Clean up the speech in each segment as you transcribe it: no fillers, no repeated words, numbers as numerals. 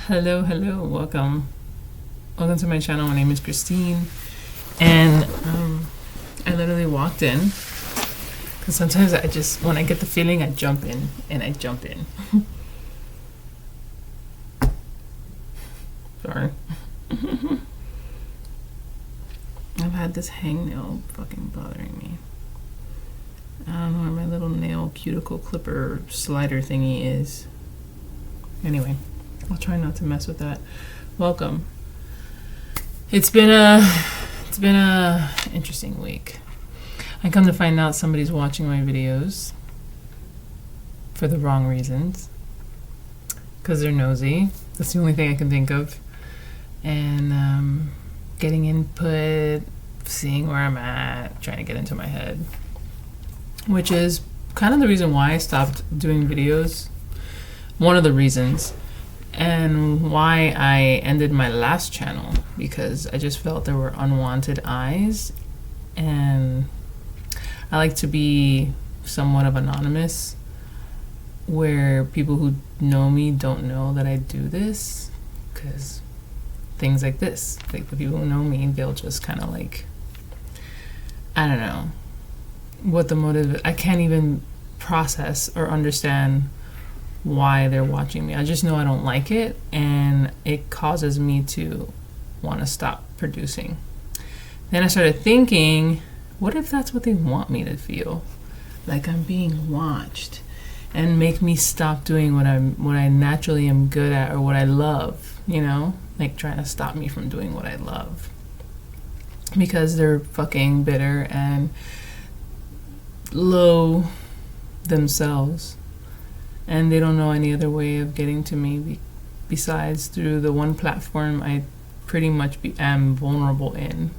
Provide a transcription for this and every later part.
Hello, welcome to my channel. My name is Christine, and I literally walked in because sometimes when I get the feeling, I jump in. Sorry. I've had this hangnail fucking bothering me. I don't know where my little nail cuticle clipper slider thingy is. Anyway, I'll try not to mess with that. Welcome. It's been a interesting week. I come to find out somebody's watching my videos for the wrong reasons. Because they're nosy. That's the only thing I can think of. And getting input, seeing where I'm at, trying to get into my head. Which is kind of the reason why I stopped doing videos. One of the reasons. And why I ended my last channel. Because I just felt there were unwanted eyes. And I like to be somewhat of anonymous. Where people who know me don't know that I do this. Because things like this. Like the people who know me, they'll just kind of like, I don't know what the motive is. I can't even process or understand why they're watching me. I just know I don't like it, and it causes me to want to stop producing. Then I started thinking, what if that's what they want me to feel? Like I'm being watched, and make me stop doing what I naturally am good at or what I love, you know? Like trying to stop me from doing what I love. Because they're fucking bitter and low themselves. And they don't know any other way of getting to me besides through the one platform I pretty much am vulnerable in.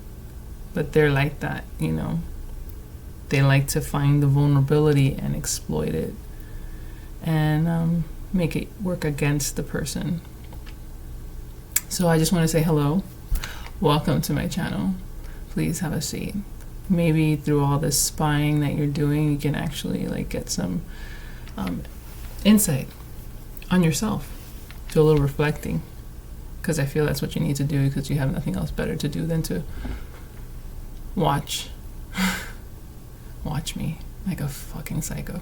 But they're like that, you know? They like to find the vulnerability and exploit it. And make it work against the person. So I just want to say hello. Welcome to my channel. Please have a seat. Maybe through all this spying that you're doing, you can actually like get some insight on yourself. Do a little reflecting. Because I feel that's what you need to do, because you have nothing else better to do than to watch me like a fucking psycho.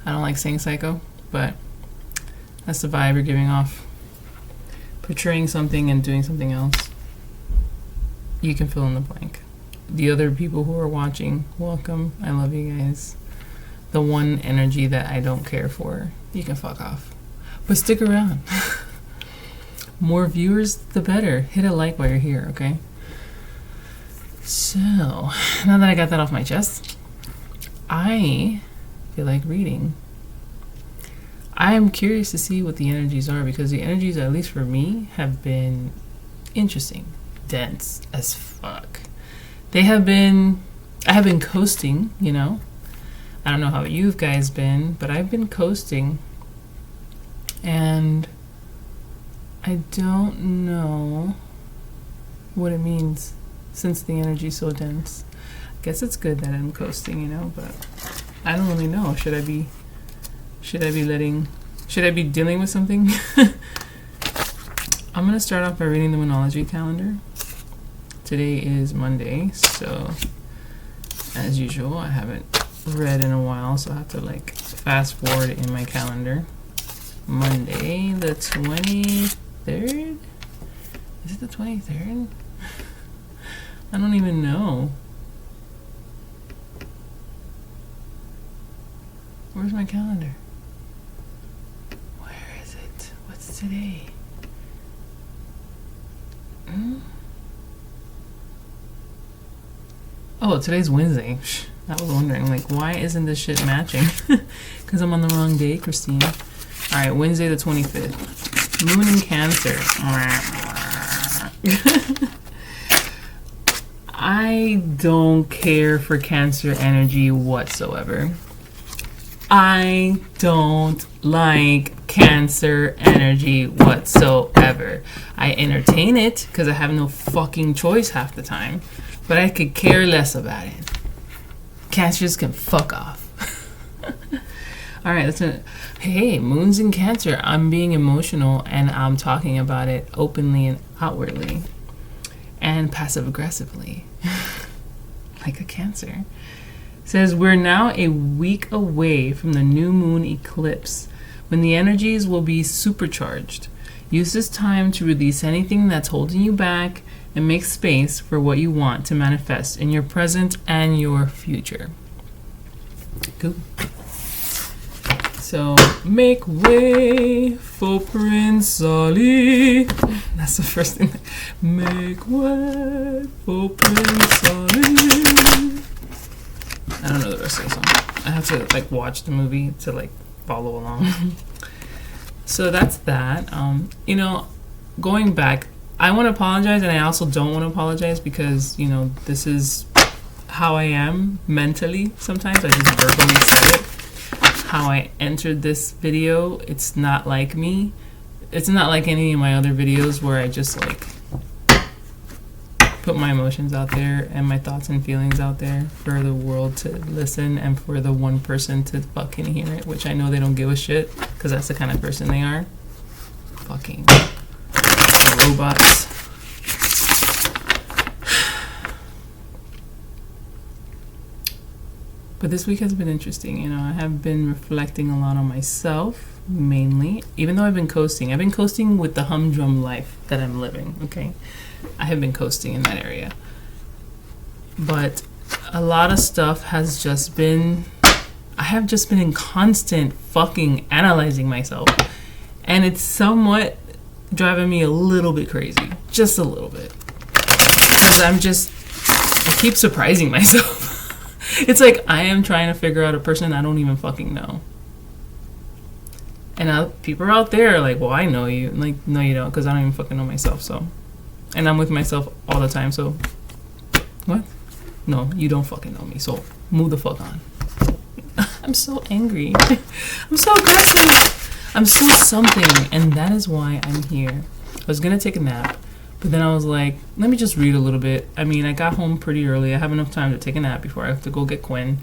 I don't like saying psycho, but that's the vibe you're giving off. Portraying something and doing something else. You can fill in the blank. The other people who are watching, welcome. I love you guys. The one energy that I don't care for, you can fuck off. But stick around. More viewers, the better. Hit a like while you're here, okay? So, now that I got that off my chest, I feel like reading. I am curious to see what the energies are, because the energies, at least for me, have been interesting, dense as fuck. I have been coasting, you know. I don't know how you guys been, but I've been coasting, and I don't know what it means since the energy's so dense. I guess it's good that I'm coasting, you know, but I don't really know. Should I be dealing with something? I'm going to start off by reading the Moonology calendar. Today is Monday, so as usual, I haven't read in a while, so I have to like fast forward in my calendar. Monday, the 23rd? Is it the 23rd? I don't even know. Where's my calendar? What's today? Oh, today's Wednesday. I was wondering, like, why isn't this shit matching? Because I'm on the wrong day, Christine. Alright, Wednesday the 25th. Moon in Cancer. I don't care for Cancer energy whatsoever. I don't like Cancer energy whatsoever. I entertain it because I have no fucking choice half the time, but I could care less about it. Cancers can fuck off. All right, listen. Hey, Moon's in Cancer. I'm being emotional and I'm talking about it openly and outwardly and passive aggressively, like a Cancer. Says we're now a week away from the new moon eclipse when the energies will be supercharged. Use this time to release anything that's holding you back and make space for what you want to manifest in your present and your future. Cool. So, make way for Prince Ali. That's the first thing. Make way for Prince Ali. I don't know the rest of the song. I have to like watch the movie to like follow along. So that's that. You know, going back, I want to apologize, and I also don't want to apologize because, you know, this is how I am mentally sometimes. I just verbally said it. How I entered this video, it's not like me. It's not like any of my other videos where I just like put my emotions out there and my thoughts and feelings out there for the world to listen and for the one person to fucking hear it, which I know they don't give a shit because that's the kind of person they are. Fucking robots. But this week has been interesting. You know, I have been reflecting a lot on myself, mainly. Even though I've been coasting with the humdrum life that I'm living, okay? I have been coasting in that area. But a lot of stuff has just been... I have just been in constant fucking analyzing myself. And it's somewhat driving me a little bit crazy. Just a little bit. Because I keep surprising myself. It's like I am trying to figure out a person I don't even fucking know. And people are out there like, well, I know you. Like, no, you don't, because I don't even fucking know myself, so. And I'm with myself all the time, so. What? No, you don't fucking know me, so move the fuck on. I'm so angry. I'm so aggressive. I'm so something, and that is why I'm here. I was gonna take a nap. But then I was like, let me just read a little bit. I mean, I got home pretty early. I have enough time to take a nap before I have to go get Quinn.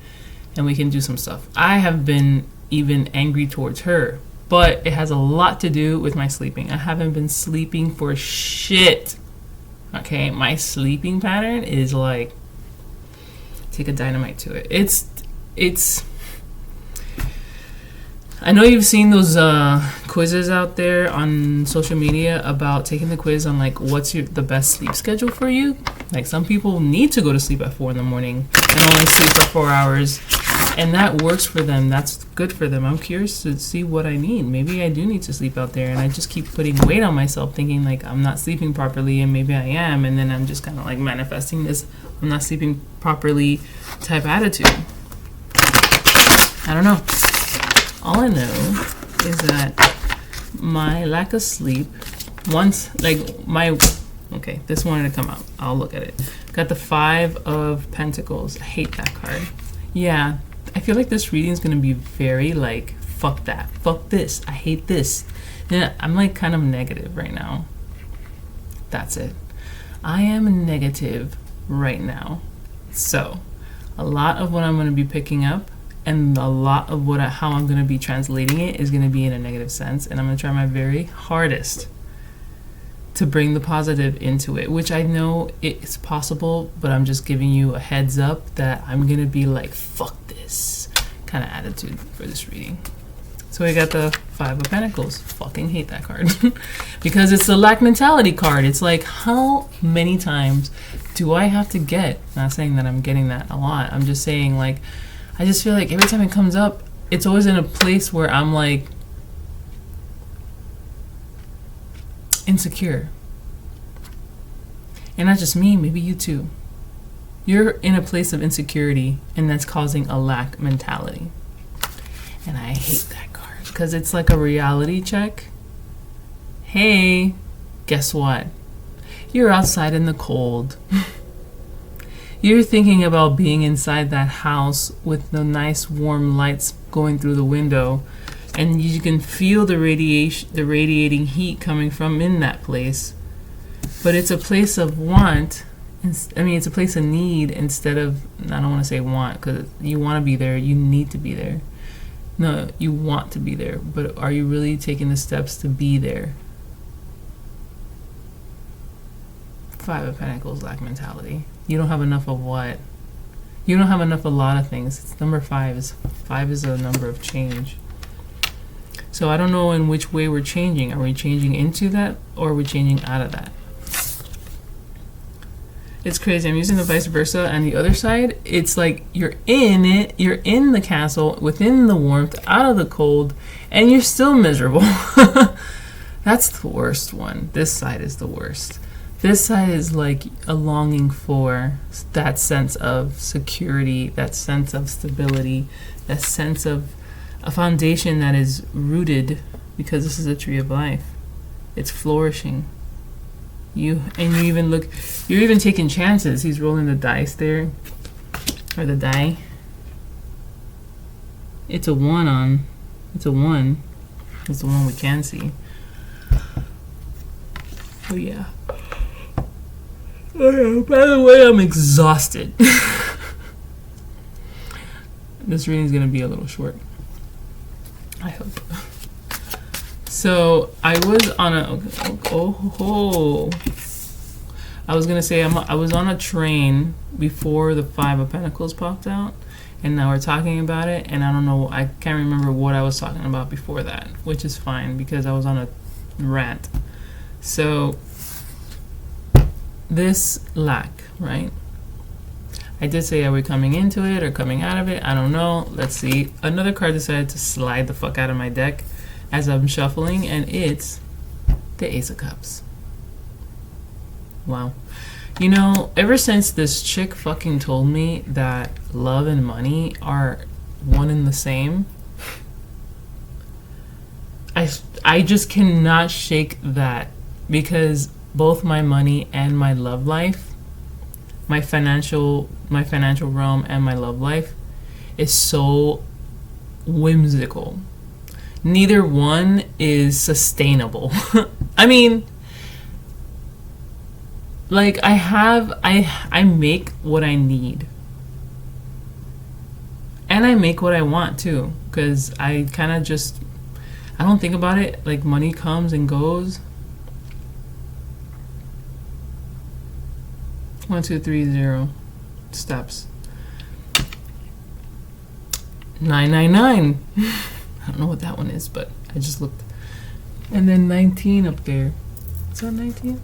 And we can do some stuff. I have been even angry towards her. But it has a lot to do with my sleeping. I haven't been sleeping for shit. Okay? My sleeping pattern is like, take a dynamite to it. It's... I know you've seen those quizzes out there on social media about taking the quiz on like what's the best sleep schedule for you. Like some people need to go to sleep at 4 a.m. and only sleep for 4 hours, and that works for them. That's good for them. I'm curious to see what I need. Maybe I do need to sleep out there, and I just keep putting weight on myself, thinking like I'm not sleeping properly, and maybe I am, and then I'm just kind of like manifesting this I'm not sleeping properly type attitude. I don't know. All I know is that my lack of sleep, this wanted to come out. I'll look at it. Got the 5 of Pentacles. I hate that card. Yeah, I feel like this reading is going to be very like, fuck that. Fuck this. I hate this. Yeah, I'm like kind of negative right now. That's it. I am negative right now. So, a lot of what I'm going to be picking up and a lot of how I'm going to be translating it is going to be in a negative sense. And I'm going to try my very hardest to bring the positive into it, which I know it's possible, but I'm just giving you a heads up that I'm going to be like, fuck this kind of attitude for this reading. So we got the 5 of Pentacles. Fucking hate that card. Because it's the lack mentality card. It's like, how many times do I have to get? Not saying that I'm getting that a lot. I'm just saying like, I just feel like every time it comes up, it's always in a place where I'm like insecure. And not just me, maybe you too. You're in a place of insecurity and that's causing a lack mentality. And I hate that card because it's like a reality check. Hey, guess what? You're outside in the cold. You're thinking about being inside that house with the nice warm lights going through the window, and you can feel the radiating heat coming from in that place. But it's a place of want. It's a place of need instead of, I don't want to say want, because you want to be there, you need to be there. No, you want to be there, but are you really taking the steps to be there? Five of Pentacles, lack mentality. You don't have enough of what? You don't have enough of a lot of things. It's number five is a number of change. So I don't know in which way we're changing. Are we changing into that, or are we changing out of that? It's crazy. I'm using the vice versa, and the other side, it's like you're in it, you're in the castle, within the warmth, out of the cold, and you're still miserable. That's the worst one. This side is the worst. This side is like a longing for that sense of security, that sense of stability, that sense of a foundation that is rooted, because this is a tree of life. It's flourishing. You're even taking chances. He's rolling the dice there, or the die. It's a one. It's the one we can see. Oh yeah. By the way, I'm exhausted. This reading is going to be a little short, I hope. So I was on I was going to say I was on a train before the Five of Pentacles popped out, and now we're talking about it, and I don't know, I can't remember what I was talking about before that, which is fine because I was on a rant. So this lack, right? I did say, are we coming into it or coming out of it? I don't know. Let's see. Another card decided to slide the fuck out of my deck as I'm shuffling, and it's the Ace of Cups. Wow. You know, ever since this chick fucking told me that love and money are one and the same, I just cannot shake that, because both my money and my love life, my financial realm and my love life is so whimsical. Neither one is sustainable. I mean, like I make what I need. And I make what I want too, because I kind of just, I don't think about it. Like, money comes and goes. 1, 2, 3, 0 steps. 999. I don't know what that one is, but I just looked. And then 19 up there. Is that 19?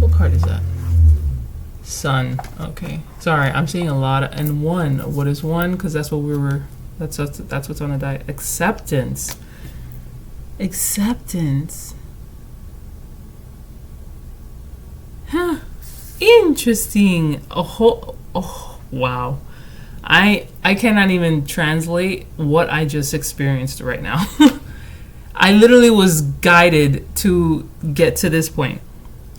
What card is that? Sun. Okay. Sorry, I'm seeing a lot of, and 1. What is 1? Because that's what we were. That's what's on the die. Acceptance. Acceptance. Huh. Interesting. Oh, wow. I cannot even translate what I just experienced right now. I literally was guided to get to this point,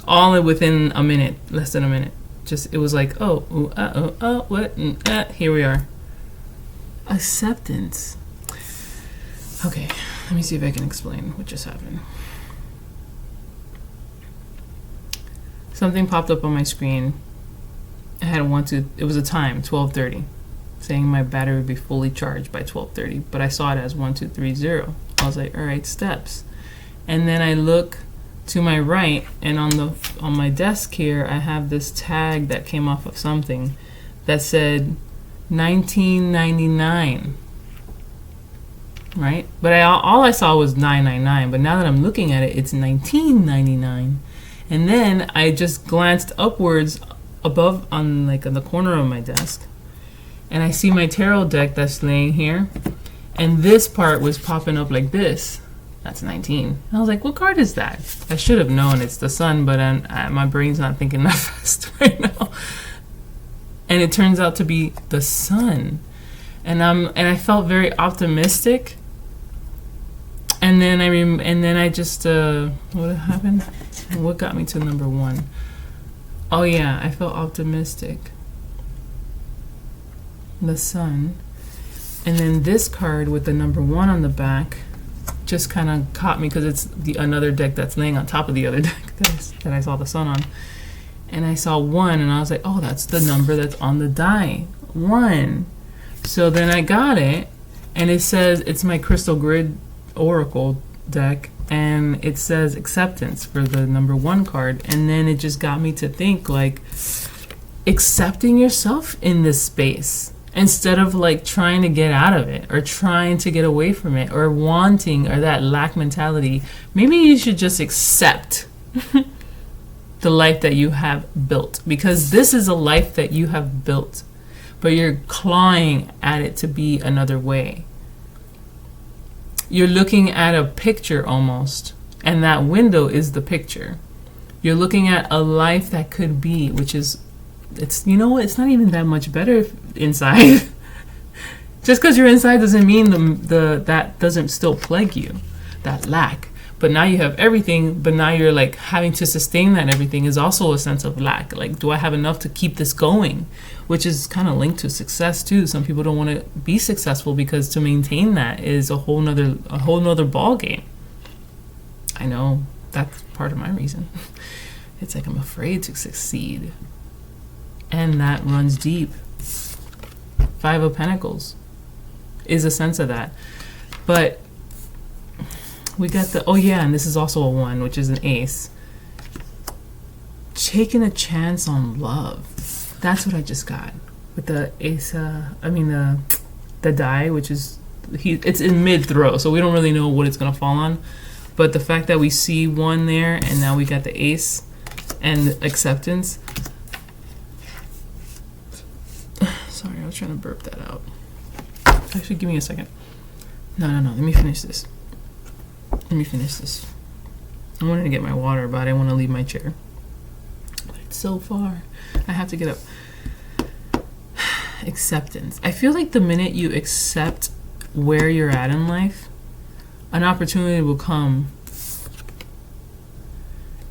all within a minute, less than a minute. Just, it was like, what? Here we are. Acceptance. Okay, let me see if I can explain what just happened. Something popped up on my screen. I had it was a time, 12:30, saying my battery would be fully charged by 12:30, but I saw it as 1230. I was like, all right, steps. And then I look to my right, and on my desk here, I have this tag that came off of something that said 1999, right? But all I saw was 999, but now that I'm looking at it, it's 1999. And then I just glanced upwards above on the corner of my desk, and I see my tarot deck that's laying here, and this part was popping up like this. That's 19. I was like, what card is that? I should have known it's the Sun, but my brain's not thinking that fast right now. And it turns out to be the Sun, and I felt very optimistic. And then I just what happened? What got me to number 1? Oh yeah, I felt optimistic. The Sun. And then this card with the number 1 on the back just kind of caught me, because it's another deck that's laying on top of the other deck that I saw the Sun on. And I saw 1, and I was like, oh, that's the number that's on the die. 1. So then I got it, And it says, it's my Crystal Grid Oracle deck, and it says acceptance for the number 1 card. And then it just got me to think, like, accepting yourself in this space instead of like trying to get out of it or trying to get away from it or wanting, or that lack mentality. Maybe you should just accept the life that you have built, because this is a life that you have built, but you're clawing at it to be another way. You're looking at a picture almost, and that window is the picture. You're looking at a life that could be, which is, it's, you know what, it's not even that much better inside. Just because you're inside doesn't mean that doesn't still plague you, that lack. But now you have everything, but now you're like having to sustain that everything is also a sense of lack. Like, do I have enough to keep this going? Which is kind of linked to success too. Some people don't want to be successful because to maintain that is a whole nother ball game. I know that's part of my reason. It's like I'm afraid to succeed. And that runs deep. 5 of Pentacles is a sense of that. But we got the, oh yeah, and this is also a 1, which is an ace. Taking a chance on love. That's what I just got with the ace. The die, which is, it's in mid throw, so we don't really know what it's gonna fall on. But the fact that we see 1 there, and now we got the ace and acceptance. Sorry, I was trying to burp that out. Actually, give me a second. No. Let me finish this. I wanted to get my water, but I didn't want to leave my chair. But it's so far. I have to get up. Acceptance. I feel like the minute you accept where you're at in life, an opportunity will come.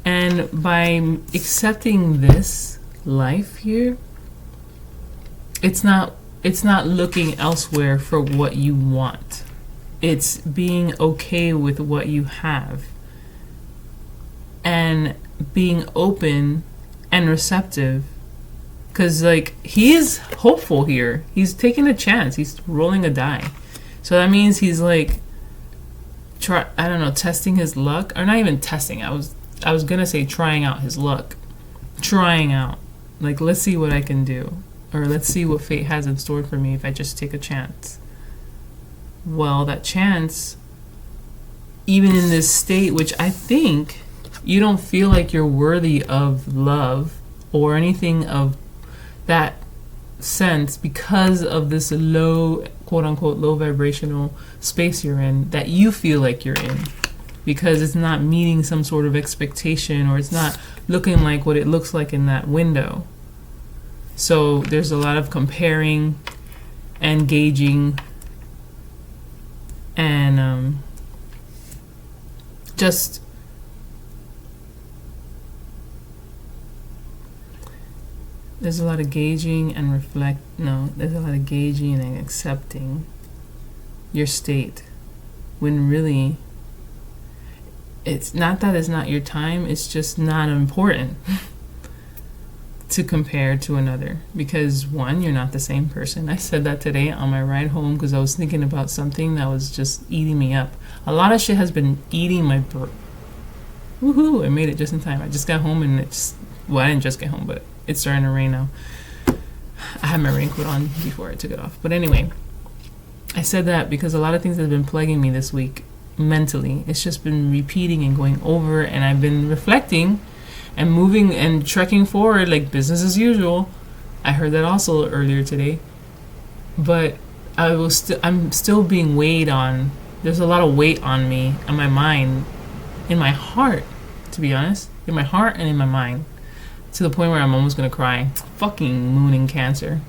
And by accepting this life here, it's not looking elsewhere for what you want. It's being okay with what you have and being open and receptive. Because, like, he is hopeful here. He's taking a chance. He's rolling a die. So that means he's, like, testing his luck. Or not even testing. I was going to say trying out his luck. Trying out. Like, let's see what I can do. Or let's see what fate has in store for me if I just take a chance. Well, that chance, even in this state, which I think you don't feel like you're worthy of love or anything of that sense because of this low, quote unquote, low vibrational space you're in, that you feel like you're in, because it's not meeting some sort of expectation, or it's not looking like what it looks like in that window. So there's a lot of comparing and gauging and just there's a lot of gauging and there's a lot of gauging and accepting your state, when really it's not that it's not your time, it's just not important to compare to another, because 1, you're not the same person. I said that today on my ride home because I was thinking about something that was just eating me up. A lot of shit has been eating my woohoo, I made it just in time. I just got home and I didn't just get home, but it's starting to rain now. I had my raincoat on before I took it off. But anyway, I said that because a lot of things have been plaguing me this week mentally. It's just been repeating and going over, and I've been reflecting and moving and trekking forward like business as usual. I heard that also earlier today. But I'm still being weighed on. There's a lot of weight on me and my mind, in my heart, to be honest. In my heart and in my mind. To the point where I'm almost gonna cry. Fucking moon in Cancer.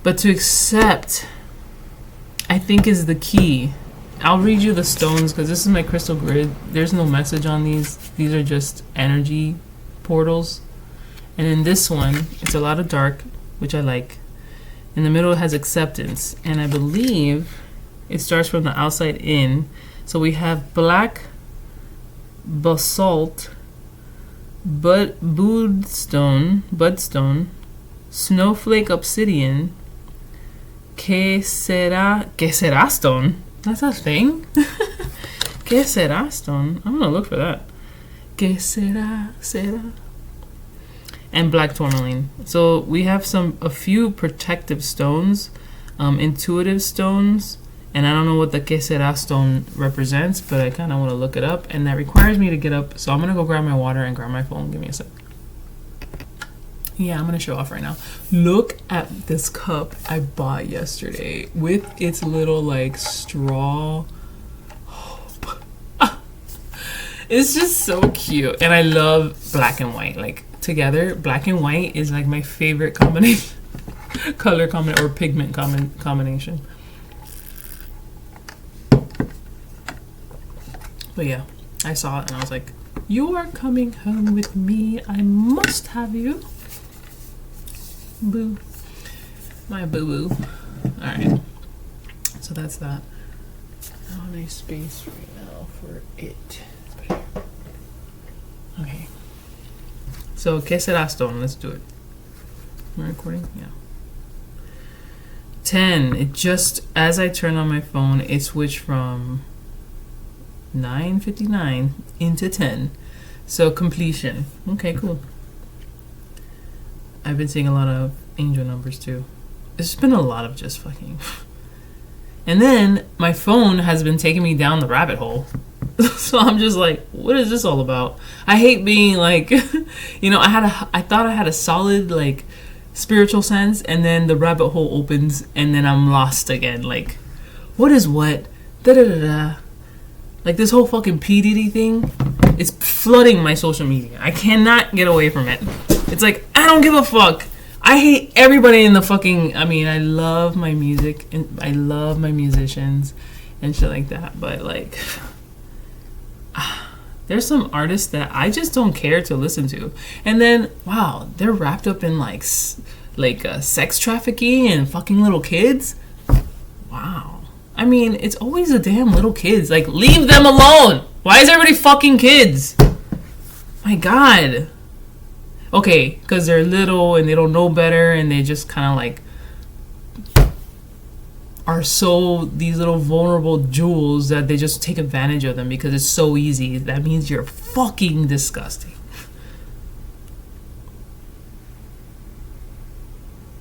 But to accept, I think, is the key. I'll read you the stones because this is my crystal grid. There's no message on these. These are just energy portals. And in this one, it's a lot of dark, which I like. In the middle, it has acceptance. And I believe it starts from the outside in. So we have black basalt, budstone, snowflake obsidian, Que será stone? That's a thing? Que será stone? I'm gonna look for that. Que será? And black tourmaline. So we have a few protective stones, intuitive stones, and I don't know what the que será stone represents, but I kind of want to look it up, and that requires me to get up. So I'm gonna go grab my water and grab my phone. Give me a sec. Yeah, I'm gonna show off right now. Look at this cup I bought yesterday with its little like straw. It's just so cute, and I love black and white. Like together, black and white is like my favorite combination, color combination or pigment combination. But yeah, I saw it and I was like, "You are coming home with me. I must have you." Boo. My boo-boo. Alright. So that's that. I don't have any space right now for it. Okay. So, que será stone? Let's do it. Am I recording? Yeah. 10. It just, as I turned on my phone, it switched from 9:59 into 10. So, completion. Okay, cool. I've been seeing a lot of angel numbers too. It's been a lot of just fucking. And then my phone has been taking me down the rabbit hole. So I'm just like, what is this all about? I hate being like, you know, I thought I had a solid like spiritual sense, and then the rabbit hole opens and then I'm lost again. Like, what is what? Da da da da. Like this whole fucking P. Diddy thing, it's flooding my social media. I cannot get away from it. It's like, I don't give a fuck. I hate everybody in the fucking... I mean, I love my music, and I love my musicians and shit like that. But, like... there's some artists that I just don't care to listen to. And then, wow, they're wrapped up in, like sex trafficking and fucking little kids. Wow. I mean, it's always the damn little kids. Like, leave them alone! Why is everybody fucking kids? My God. Okay, because they're little and they don't know better, and they just kind of like are so these little vulnerable jewels that they just take advantage of them because it's so easy. That means you're fucking disgusting.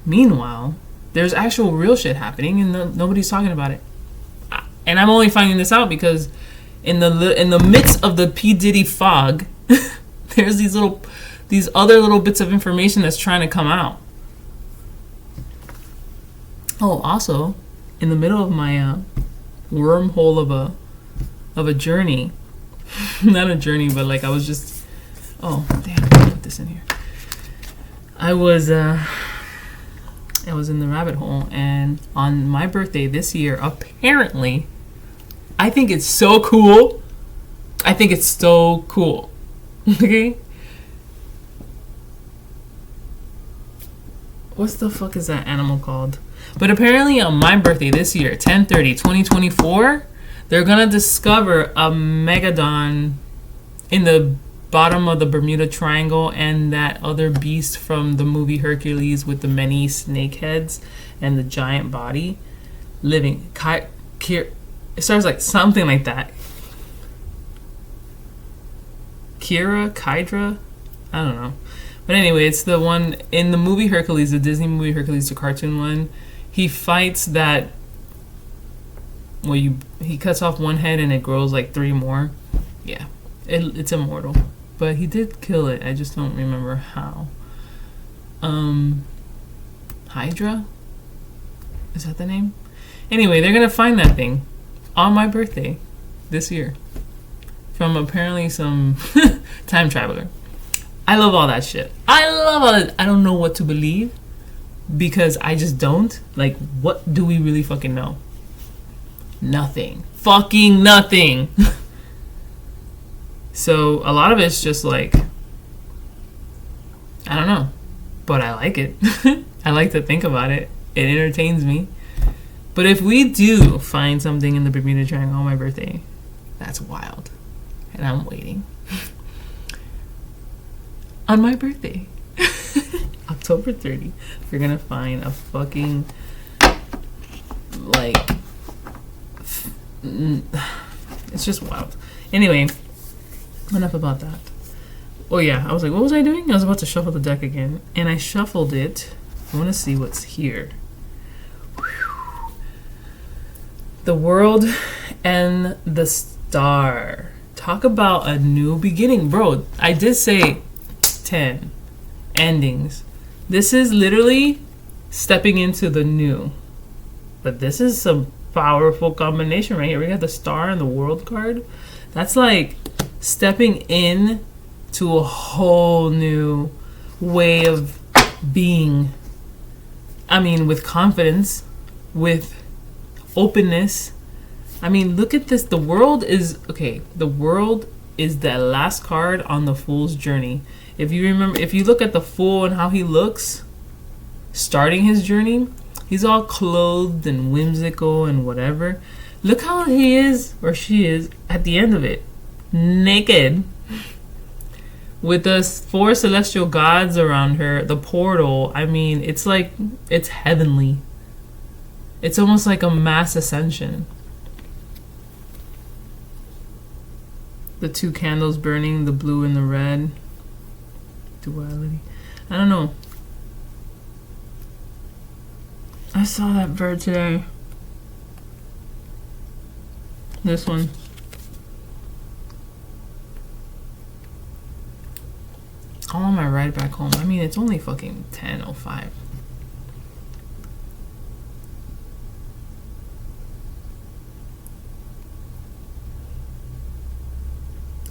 Meanwhile, there's actual real shit happening and nobody's talking about it. And I'm only finding this out because in the midst of the P. Diddy fog, there's these other little bits of information that's trying to come out. Oh, also, in the middle of my wormhole of a journey, not a journey, but like I was just, oh damn, I'll put this in here. I was in the rabbit hole, and on my birthday this year, apparently, I think it's so cool. Okay. What the fuck is that animal called? But apparently on my birthday this year, 10/30/2024, they're gonna discover a megalodon in the bottom of the Bermuda Triangle, and that other beast from the movie Hercules with the many snake heads and the giant body living. It starts like something like that. Kydra? I don't know. But anyway, it's the one in the movie Hercules, the Disney movie Hercules, the cartoon one. He fights that. Well, he cuts off one head and it grows like 3 more. Yeah, it's immortal. But he did kill it. I just don't remember how. Hydra? Is that the name? Anyway, they're gonna find that thing on my birthday this year from apparently some time traveler. I love all that shit. I love all that. I don't know what to believe because I just don't. Like, what do we really fucking know? Nothing. Fucking nothing. So, a lot of it's just like, I don't know. But I like it. I like to think about it. It entertains me. But if we do find something in the Bermuda Triangle on my birthday, that's wild. And I'm waiting. On my birthday, October 30th, we're gonna find a fucking like, it's just wild. Anyway, enough about that. Oh yeah, I was like, what was I doing? I was about to shuffle the deck again, and I shuffled it. I want to see what's here. The World and the Star. Talk about a new beginning. Bro, I did say 10 endings. This is literally stepping into the new. But this is some powerful combination right here. We got the Star and the World card. That's like stepping in to a whole new way of being. I mean, with confidence, with openness. I mean, look at this. The World is, okay, the World is the last card on the Fool's journey. If you remember, if you look at the Fool and how he looks, starting his journey, he's all clothed and whimsical and whatever. Look how he is, or she is, at the end of it. Naked. With the 4 celestial gods around her, the portal, I mean, it's like, it's heavenly. It's almost like a mass ascension. The 2 candles burning, the blue and the red. Duality. I don't know. I saw that bird today. This one. I'm on my ride back home. I mean, it's only fucking 10:05.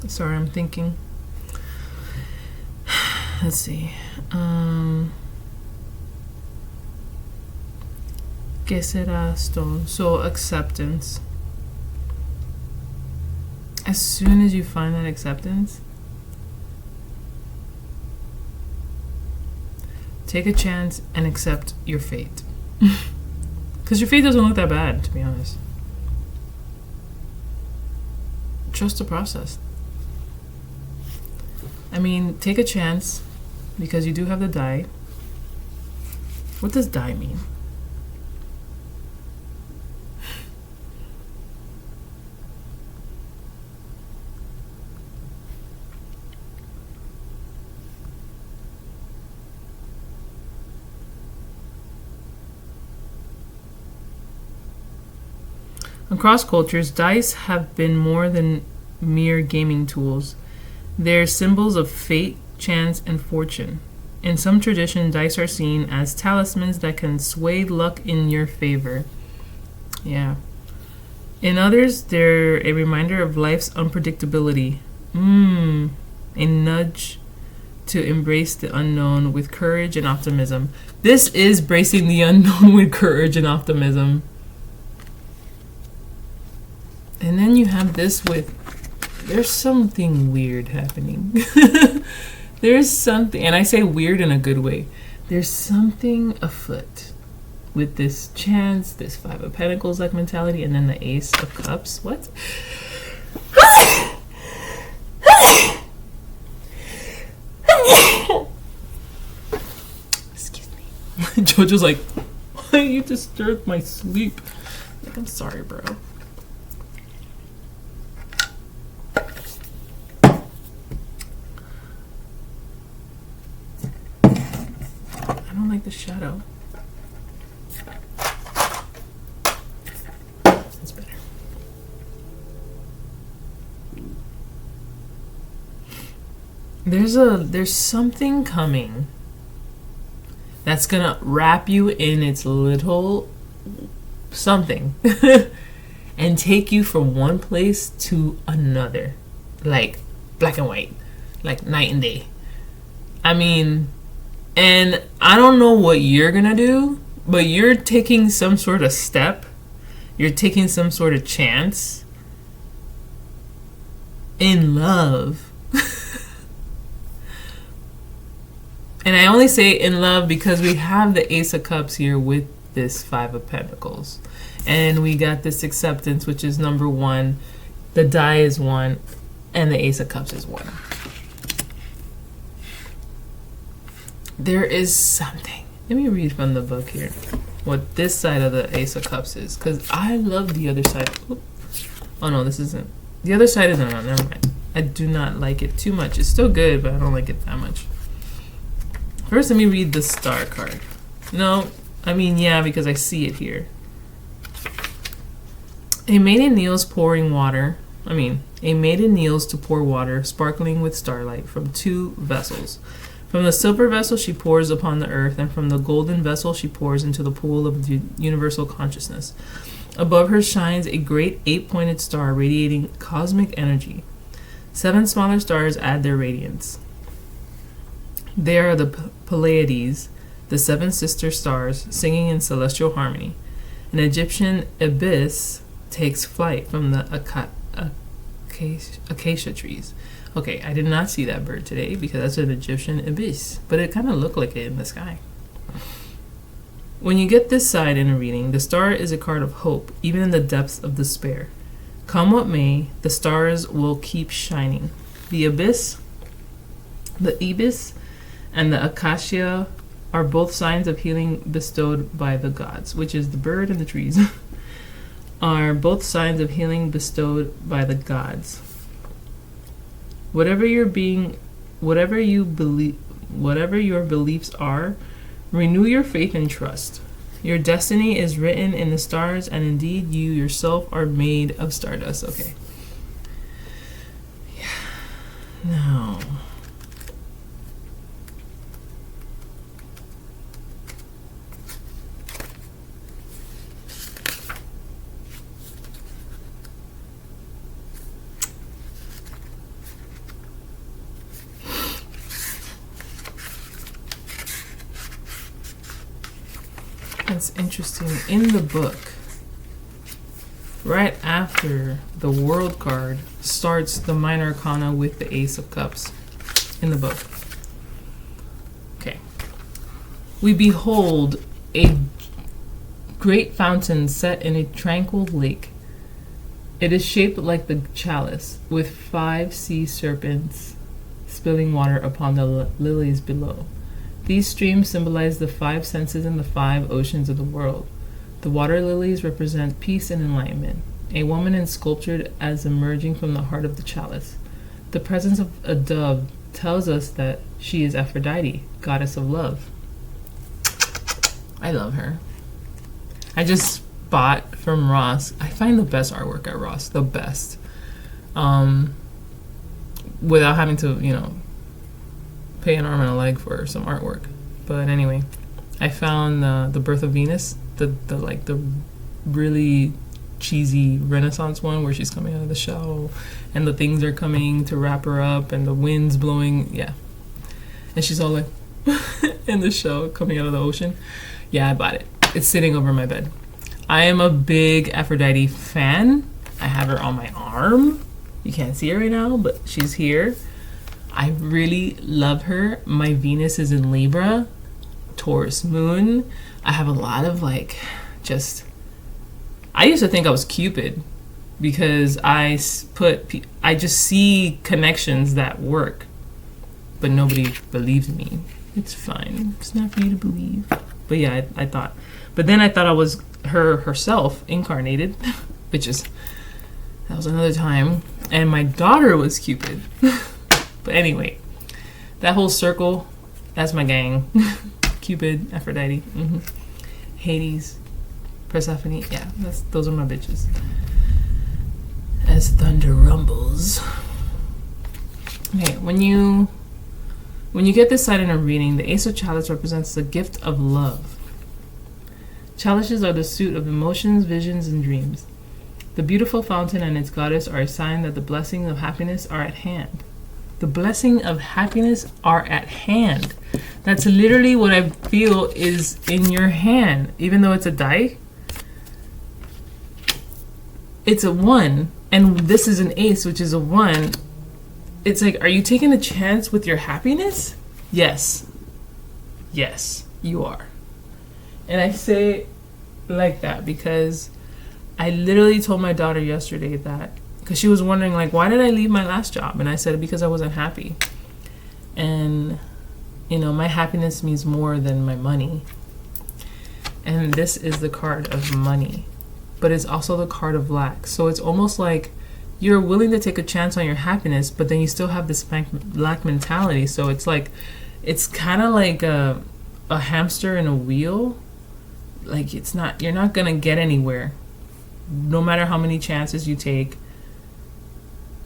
Sorry, I'm thinking. Let's see. ¿Qué será esto? So, acceptance. As soon as you find that acceptance, take a chance and accept your fate. Because your fate doesn't look that bad, to be honest. Trust the process. I mean, take a chance, because you do have the die. What does die mean? Across cultures, dice have been more than mere gaming tools. They're symbols of fate, chance, and fortune. In some traditions, dice are seen as talismans that can sway luck in your favor. Yeah. In others, they're a reminder of life's unpredictability. A nudge to embrace the unknown with courage and optimism. This is bracing the unknown with courage and optimism. And then you have this with, there's something weird happening. There's something, and I say weird in a good way. There's something afoot with this chance, this 5 of Pentacles like mentality, and then the Ace of Cups. What? Excuse me. Jojo's like, why you disturbed my sleep? Like, I'm sorry, bro. I don't like the shadow. That's better. There's something coming that's gonna wrap you in its little something and take you from one place to another, like black and white, like night and day. I mean, and I don't know what you're gonna do, but you're taking some sort of step. You're taking some sort of chance in love. And I only say in love because we have the Ace of Cups here with this 5 of Pentacles. And we got this acceptance, which is number 1. The die is 1. And the Ace of Cups is 1. There is something. Let me read from the book here. what this side of the Ace of Cups is, because I love the other side. Oop. Oh no, this isn't. The other side isn't on. Never mind. I do not like it too much. It's still good, but I don't like it that much. First, let me read the Star card. No, I mean, yeah, because I see it here. A maiden kneels pouring water. A maiden kneels to pour water, sparkling with starlight, from 2 vessels. From the silver vessel she pours upon the earth, and from the golden vessel she pours into the pool of the universal consciousness. Above her shines a great 8-pointed star radiating cosmic energy. 7 smaller stars add their radiance. They are the Pleiades, the 7 sister stars, singing in celestial harmony. An Egyptian ibis takes flight from the acacia trees. Okay, I did not see that bird today because that's an Egyptian ibis, but it kind of looked like it in the sky. When you get this side in a reading, the star is a card of hope, even in the depths of despair. Come what may, the stars will keep shining. The ibis, and the acacia are both signs of healing bestowed by the gods, which is the bird and the trees, are both signs of healing bestowed by the gods. Whatever your beliefs are, renew your faith and trust. Your destiny is written in the stars, and indeed you yourself are made of stardust. Okay. Yeah. Now. It's interesting. In the book, right after the World card starts the Minor Arcana with the Ace of Cups. In the book. Okay. We behold a great fountain set in a tranquil lake. It is shaped like the chalice, with 5 sea serpents spilling water upon the lilies below. These streams symbolize the 5 senses and the 5 oceans of the world. The water lilies represent peace and enlightenment. A woman is sculptured as emerging from the heart of the chalice. The presence of a dove tells us that she is Aphrodite, goddess of love. I love her. I just bought from Ross. I find the best artwork at Ross, the best. Without having to, pay an arm and a leg for some artwork. But anyway, I found the Birth of Venus, the really cheesy Renaissance one where she's coming out of the shell and the things are coming to wrap her up and the wind's blowing. Yeah, and she's all like in the shell coming out of the ocean. Yeah, I bought it. It's sitting over my bed. I am a big Aphrodite fan. I have her on my arm. You can't see her right now, but she's here. I really love her. My Venus is in Libra, Taurus moon. I have a lot of I used to think I was Cupid because I just see connections that work, but nobody believes me. It's fine. It's not for you to believe. But yeah, I thought. But then I thought I was herself incarnated, that was another time. And my daughter was Cupid. But anyway, that whole circle, that's my gang. Cupid, Aphrodite, Hades, Persephone. Yeah, those are my bitches. As thunder rumbles. Okay, when you get this side in a reading, the Ace of Chalice represents the gift of love. Chalices are the suit of emotions, visions, and dreams. The beautiful fountain and its goddess are a sign that the blessings of happiness are at hand. The blessing of happiness are at hand. That's literally what I feel is in your hand. Even though it's a die, it's a 1. And this is an ace, which is a 1. It's like, are you taking a chance with your happiness? Yes. Yes, you are. And I say it like that because I literally told my daughter yesterday that, because she was wondering, why did I leave my last job? And I said, because I wasn't happy. And, my happiness means more than my money. And this is the card of money, but it's also the card of lack. So it's almost like you're willing to take a chance on your happiness, but then you still have this lack mentality. So it's like, it's kind of like a hamster in a wheel. Like you're not gonna get anywhere, no matter how many chances you take.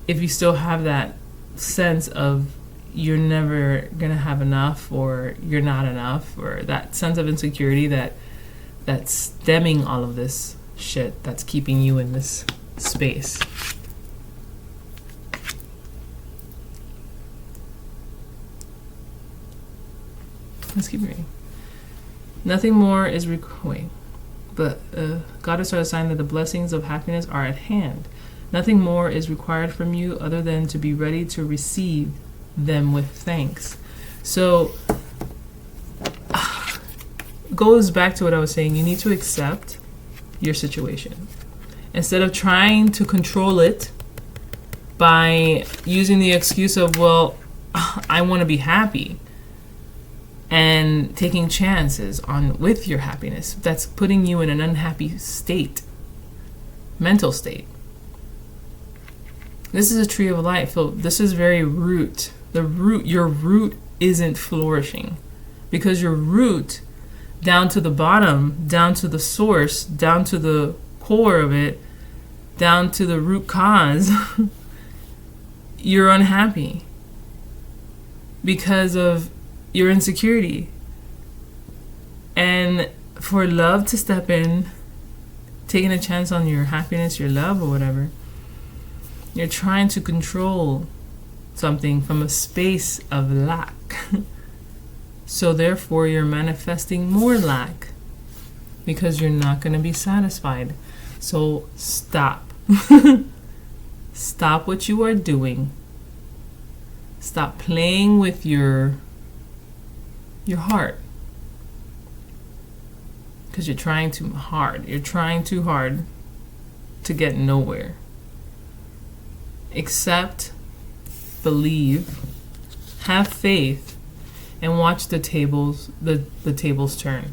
If you still have that sense of you're never gonna have enough, or you're not enough, or that sense of insecurity that's stemming all of this shit that's keeping you in this space. Let's keep reading. Nothing more is Goddess are a sign that the blessings of happiness are at hand. Nothing more is required from you other than to be ready to receive them with thanks. So goes back to what I was saying. You need to accept your situation instead of trying to control it by using the excuse of, well, I want to be happy, and taking chances with your happiness. That's putting you in an unhappy state, mental state. This is a tree of life. So this is very root. Your root isn't flourishing, because your root, down to the bottom, down to the source, down to the core of it, down to the root cause, you're unhappy because of your insecurity. And for love to step in, taking a chance on your happiness, your love, or whatever, you're trying to control something from a space of lack. So therefore you're manifesting more lack, because you're not going to be satisfied. So stop. Stop what you are doing. Stop playing with your heart, because you're trying too hard. You're trying too hard to get nowhere. Accept, believe, have faith, and watch the tables turn.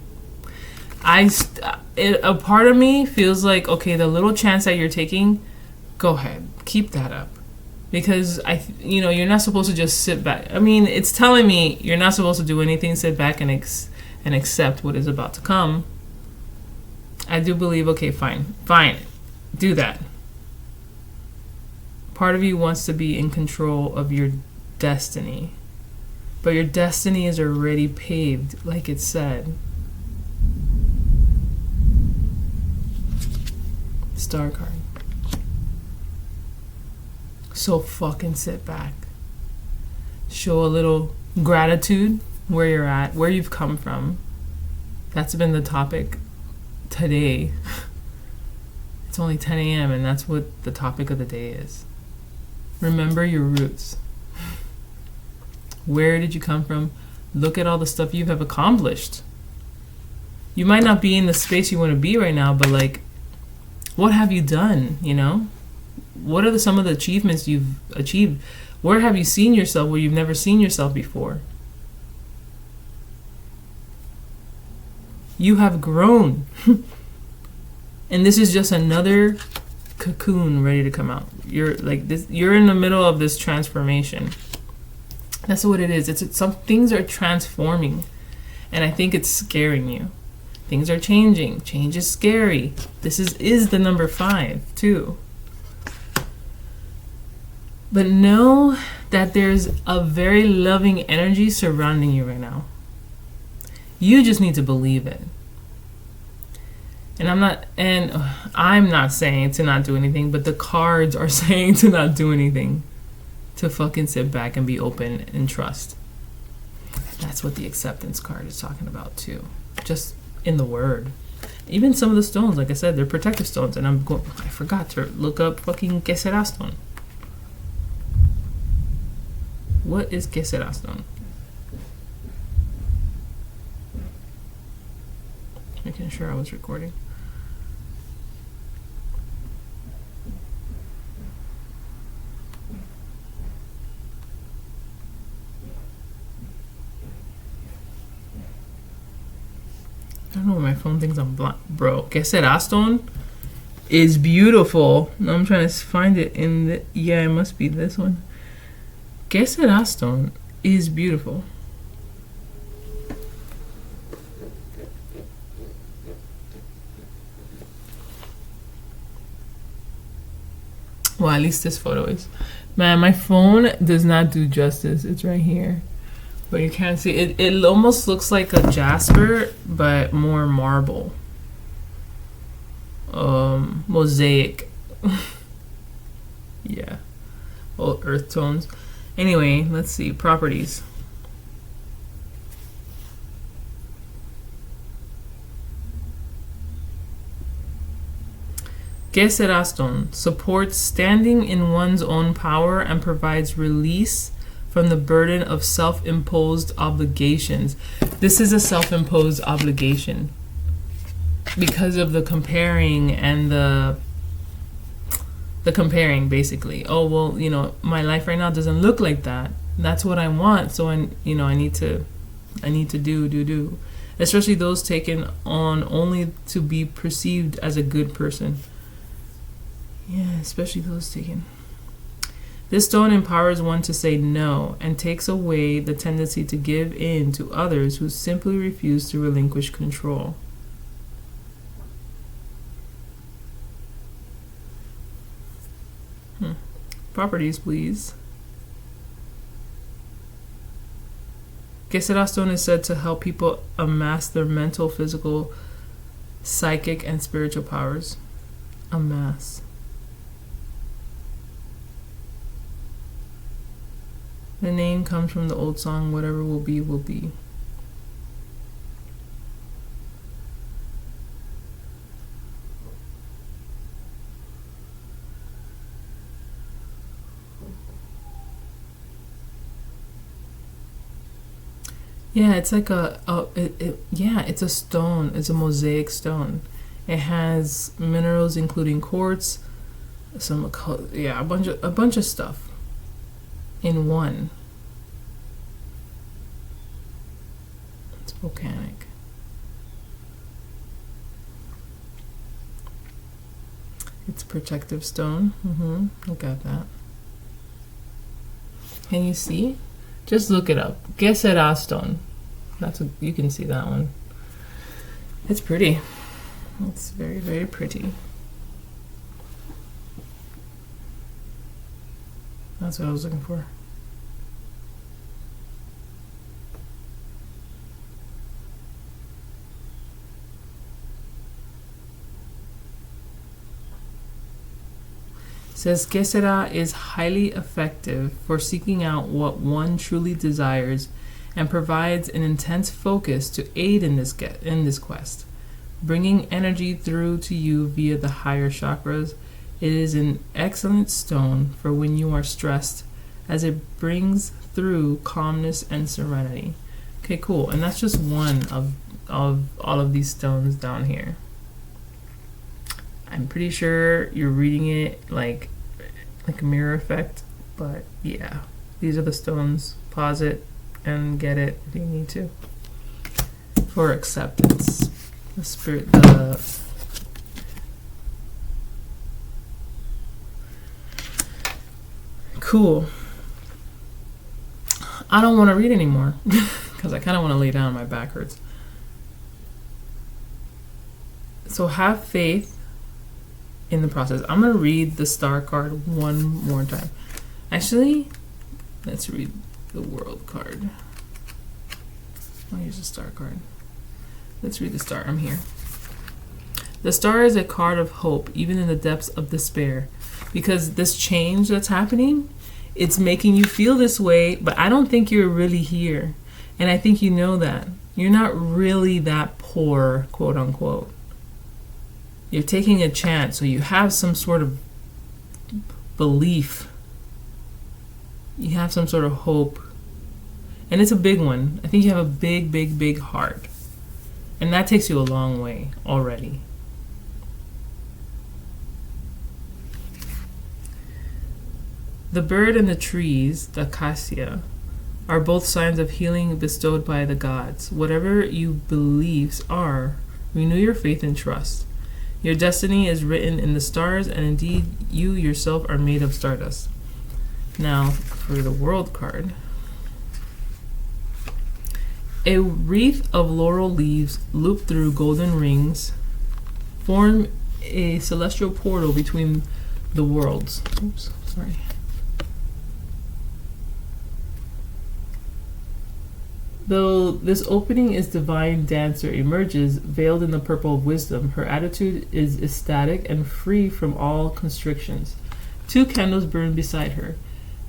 A part of me feels like, okay, the little chance that you're taking, go ahead, keep that up. Because you're not supposed to just sit back. I mean, it's telling me you're not supposed to do anything, sit back and accept what is about to come. I do believe, okay, fine, do that. Part of you wants to be in control of your destiny, but your destiny is already paved, like it said. Star card. So fucking sit back. Show a little gratitude where you're at, where you've come from. That's been the topic today. It's only 10 a.m. and that's what the topic of the day is. Remember your roots. Where did you come from? Look at all the stuff you have accomplished. You might not be in the space you want to be right now, but like, what have you done, What are some of the achievements you've achieved? Where have you seen yourself where you've never seen yourself before? You have grown. And this is just another cocoon ready to come out. You're like this. You're in the middle of this transformation. That's what it is. It's some things are transforming, and I think it's scaring you. Things are changing. Change is scary. This is the number 5 too. But know that there's a very loving energy surrounding you right now. You just need to believe it. And I'm not saying to not do anything, but the cards are saying to not do anything. To fucking sit back and be open and trust. That's what the acceptance card is talking about too. Just in the word. Even some of the stones, like I said, they're protective stones. And I forgot to look up fucking Que Sera stone. What is Que Sera stone? Making sure I was recording. I don't don't know, my phone thinks I'm blind. Bro, Que Sera stone is beautiful. No, I'm trying to find it in the... Yeah, it must be this one. Que Sera stone is beautiful. Well, at least this photo is. Man, my phone does not do justice. It's right here. But you can't see it. It almost looks like a jasper, but more marble. Mosaic. Yeah. All earth tones. Anyway, let's see. Properties. Que Sera stone supports standing in one's own power and provides release from the burden of self-imposed obligations. This is a self-imposed obligation because of the comparing and the comparing, basically. Oh, well, you know, my life right now doesn't look like that. That's what I want, so I need to do. Especially those taken on only to be perceived as a good person. Yeah, especially those taken. This stone empowers one to say no and takes away the tendency to give in to others who simply refuse to relinquish control. Properties, please. Que Sera stone is said to help people amass their mental, physical, psychic, and spiritual powers. Amass. The name comes from the old song, whatever will be, will be. Yeah, it's like it's a stone. It's a mosaic stone. It has minerals including quartz, a bunch of stuff in one. It's volcanic. It's protective stone. I got that. Can you see? Just look it up. Que Sera stone. You can see that one. It's pretty. It's very, very pretty. That's what I was looking for. It says Que Sera is highly effective for seeking out what one truly desires and provides an intense focus to aid in this quest, bringing energy through to you via the higher chakras. It is an excellent stone for when you are stressed, as it brings through calmness and serenity. Okay, cool. And that's just one of all of these stones down here. I'm pretty sure you're reading it like a mirror effect, but yeah, these are the stones. Pause it and get it if you need to. For acceptance. The spirit, Cool. I don't want to read anymore because I kind of want to lay down. My back hurts. So have faith in the process. I'm going to read the star card one more time. Actually, let's read the world card. Oh, here's a star card. Let's read the star. I'm here. The star is a card of hope, even in the depths of despair. Because this change that's happening, it's making you feel this way, but I don't think you're really here. And I think you know that. You're not really that poor, quote unquote. You're taking a chance, so you have some sort of belief. You have some sort of hope. And it's a big one. I think you have a big, big, big heart. And that takes you a long way already. The bird and the trees, the acacia, are both signs of healing bestowed by the gods. Whatever your beliefs are, Renew your faith and trust. Your destiny is written in the stars, and indeed, you yourself are made of stardust. Now, for the World card. A wreath of laurel leaves looped through golden rings form a celestial portal between the worlds. Oops, sorry. Though this opening is divine dancer emerges, veiled in the purple of wisdom. Her attitude is ecstatic and free from all constrictions. 2 candles burn beside her,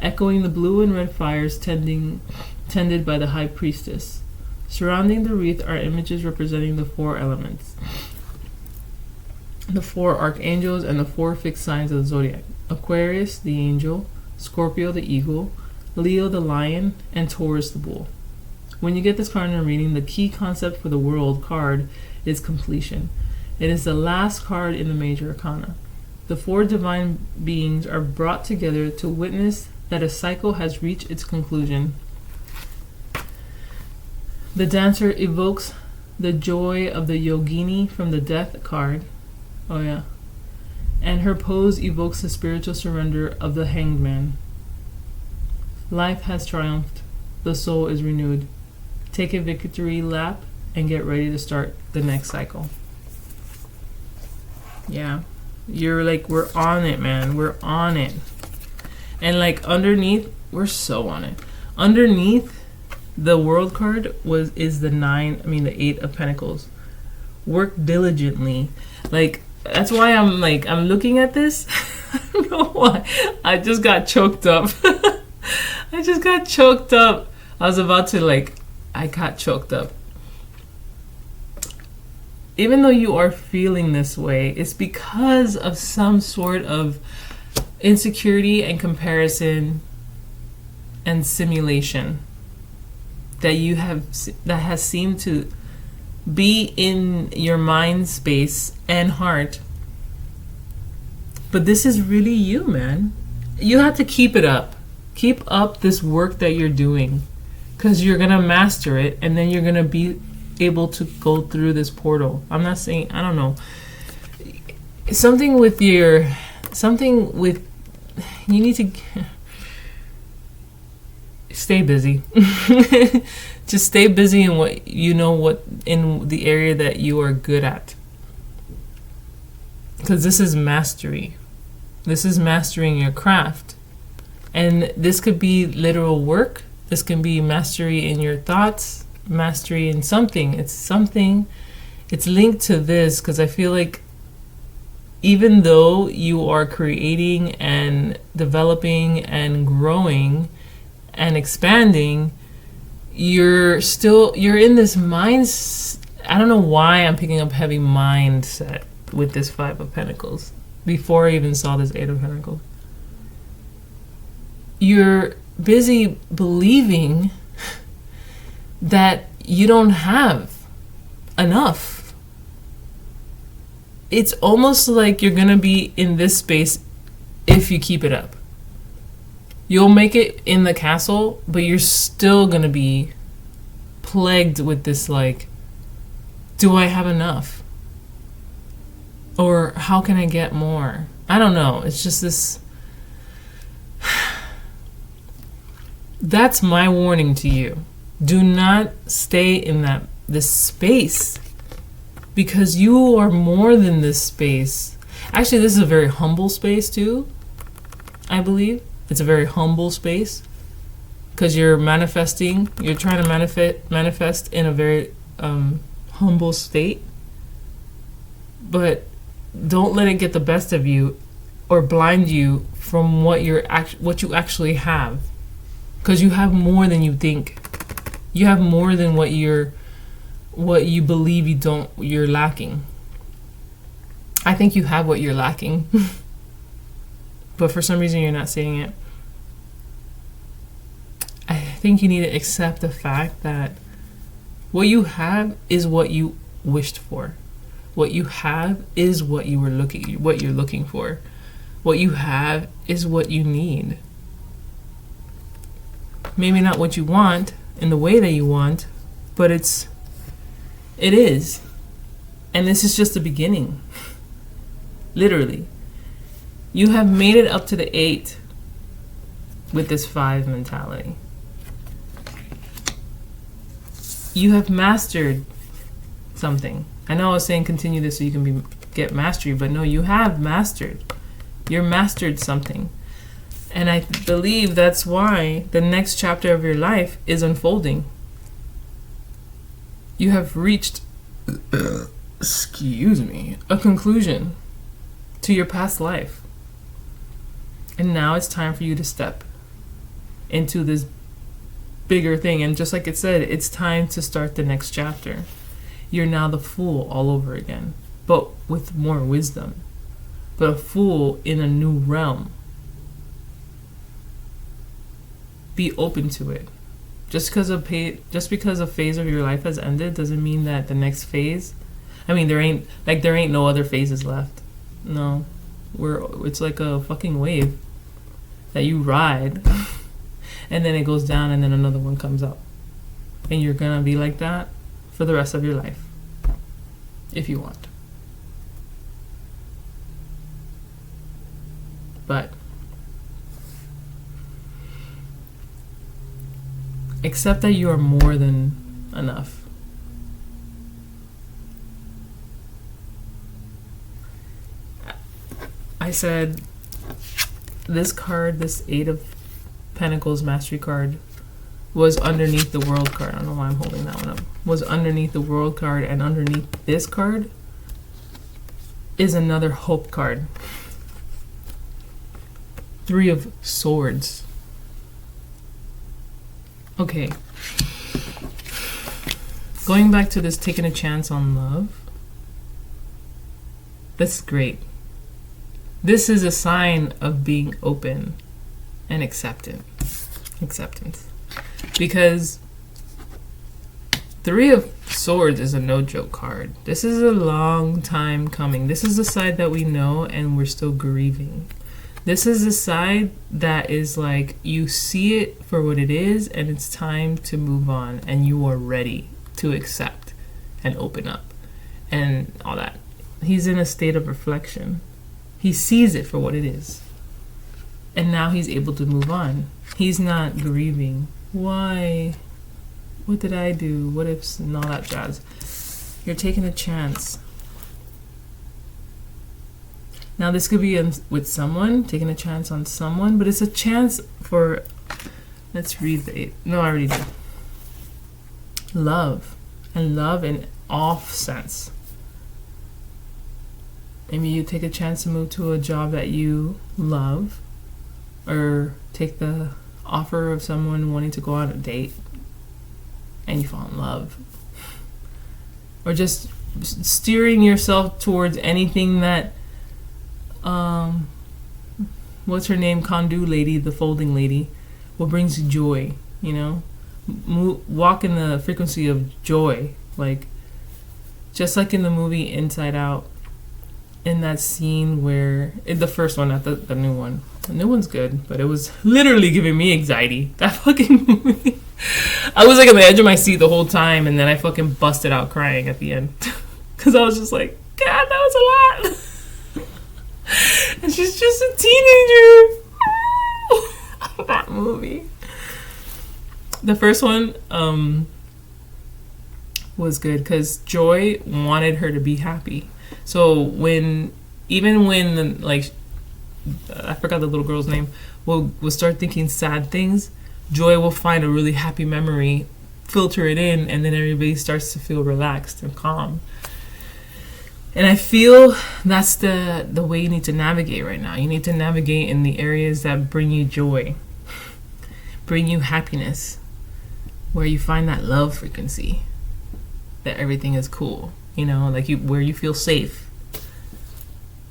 echoing the blue and red fires tended by the high priestess. Surrounding the wreath are images representing the 4 elements, the 4 archangels, and the 4 fixed signs of the zodiac: Aquarius, the angel; Scorpio, the eagle; Leo, the lion; and Taurus, the bull. When you get this card in a reading, the key concept for the World card is completion. It is the last card in the major arcana. The 4 divine beings are brought together to witness that a cycle has reached its conclusion. The dancer evokes the joy of the yogini from the Death card. Oh yeah. And her pose evokes the spiritual surrender of the Hanged Man. Life has triumphed. The soul is renewed. Take a victory lap and get ready to start the next cycle. Yeah. You're like, we're on it, man. We're on it. And like underneath, we're so on it. Underneath the World card is the 8 of Pentacles. Work diligently. Like, that's why I'm looking at this. I don't know why. I just got choked up. I was about to I got choked up. Even though you are feeling this way, it's because of some sort of insecurity and comparison and simulation that has seemed to be in your mind space and heart. But this is really you, man. You have to keep it up. Keep up this work that you're doing, because you're going to master it, and then you're going to be able to go through this portal. I'm not saying, I don't know. You need to stay busy. Just stay busy in what in the area that you are good at. Because this is mastery. This is mastering your craft. And this could be literal work. This can be mastery in your thoughts, mastery in something. It's linked to this, because I feel like even though you are creating and developing and growing and expanding, you're in this mind. I don't know why I'm picking up heavy mindset with this 5 of Pentacles before I even saw this 8 of Pentacles. You're busy believing that you don't have enough. It's almost like you're going to be in this space if you keep it up. You'll make it in the castle, but you're still going to be plagued with this, do I have enough? Or how can I get more? I don't know. It's just this. That's my warning to you. Do not stay in this space, because you are more than this space. Actually, this is a very humble space too, I believe. It's a very humble space, because you're trying to manifest in a very humble state. But don't let it get the best of you or blind you from what you actually have. Because you have more than you think. You have more than what you believe you're lacking. I think you have what you're lacking. But for some reason you're not seeing it. I think you need to accept the fact that what you have is what you wished for. What you have is what you're looking for. What you have is what you need. Maybe not what you want in the way that you want, but it is. And this is just the beginning. Literally. You have made it up to the 8 with this 5 mentality. You have mastered something. I know I was saying continue this so you can get mastery, but no, you have mastered. You're mastered something. And I believe that's why the next chapter of your life is unfolding. You have reached, excuse me, a conclusion to your past life. And now it's time for you to step into this bigger thing. And just like it said, it's time to start the next chapter. You're now the fool all over again, but with more wisdom. But a fool in a new realm. Be open to it. Just because a phase of your life has ended doesn't mean that the next phase. I mean, there ain't no other phases left. No, it's like a fucking wave that you ride, and then it goes down, and then another one comes up, and you're gonna be like that for the rest of your life, if you want. But accept that you are more than enough. I said this card, this 8 of Pentacles Mastery card, was underneath the World card. I don't know why I'm holding that one up. Was underneath the World card, and underneath this card is another Hope card. 3 of Swords. Okay. Going back to this taking a chance on love. That's great. This is a sign of being open and acceptance. Because 3 of Swords is a no-joke card. This is a long time coming. This is a side that we know and we're still grieving. This is a side that is like, you see it for what it is and it's time to move on, and you are ready to accept and open up and all that. He's in a state of reflection. He sees it for what it is. And now he's able to move on. He's not grieving. Why? What did I do? What ifs and all that jazz. You're taking a chance. Now this could be with someone, taking a chance on someone, but it's a chance for, let's read the 8. No, I already did. Love. And love in all sense. Maybe you take a chance to move to a job that you love, or take the offer of someone wanting to go on a date and you fall in love, or just steering yourself towards anything that what's her name, Kondu lady, the folding lady, what brings you joy, you know, walk in the frequency of joy, like just like in the movie Inside Out. In that scene where, in the first one, not the new one. The new one's good, but it was literally giving me anxiety. That fucking movie. I was like on the edge of my seat the whole time, and then I fucking busted out crying at the end. Because I was just like, God, that was a lot. And she's just a teenager. That movie. The first one was good because Joy wanted her to be happy. So even when like, I forgot the little girl's name, will start thinking sad things, Joy will find a really happy memory, filter it in, and then everybody starts to feel relaxed and calm. And I feel that's the way you need to navigate right now. You need to navigate in the areas that bring you joy, bring you happiness, where you find that love frequency, that everything is cool. You know, like where you feel safe.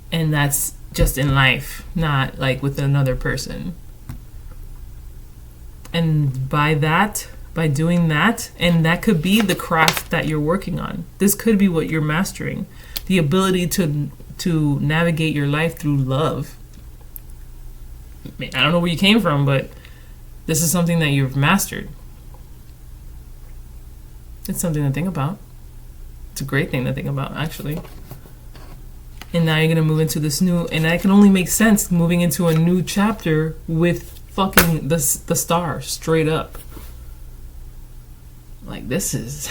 And that's just in life, not like with another person. And by doing that, and that could be the craft that you're working on. This could be what you're mastering. The ability to navigate your life through love. I don't know where you came from, but this is something that you've mastered. It's something to think about. It's a great thing to think about, actually. And now you're gonna move into this new, and that can only make sense moving into a new chapter with fucking the star straight up. Like, this is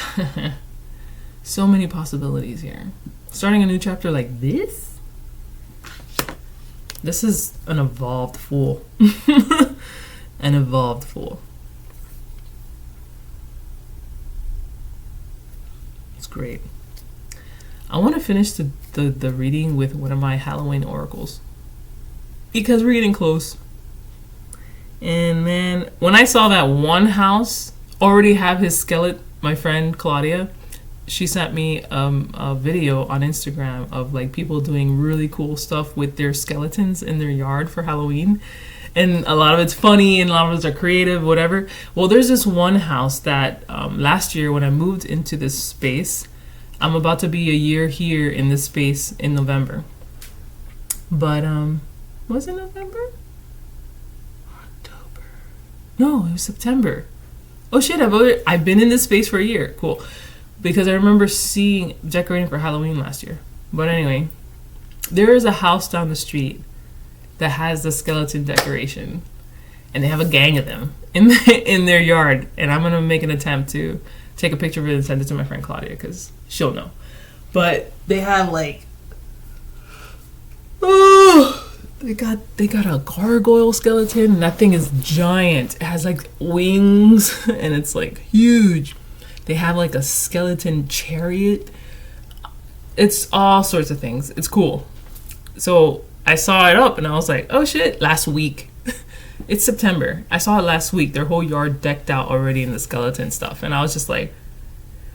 so many possibilities here. Starting a new chapter like this? This is an evolved fool. An evolved fool. It's great. I want to finish the reading with one of my Halloween oracles, because we're getting close. And man, when I saw that one house already have his skeleton, my friend Claudia, she sent me a video on Instagram of like people doing really cool stuff with their skeletons in their yard for Halloween. And a lot of it's funny and a lot of it's are creative, whatever. Well, there's this one house that last year when I moved into this space, I'm about to be a year here in this space in November. But was it November? October. No, it was September. Oh shit, I've been in this space for a year. Cool. Because I remember seeing decorating for Halloween last year. But anyway, there is a house down the street that has the skeleton decoration, and they have a gang of them in their yard. And I'm gonna make an attempt to take a picture of it and send it to my friend Claudia because she'll know. But they have like, they got a gargoyle skeleton, and that thing is giant. It has like wings and it's like huge. They have like a skeleton chariot. It's all sorts of things. It's cool. So I saw it up and I was like, oh shit, last week. It's September. I saw it last week. Their whole yard decked out already in the skeleton stuff. And I was just like,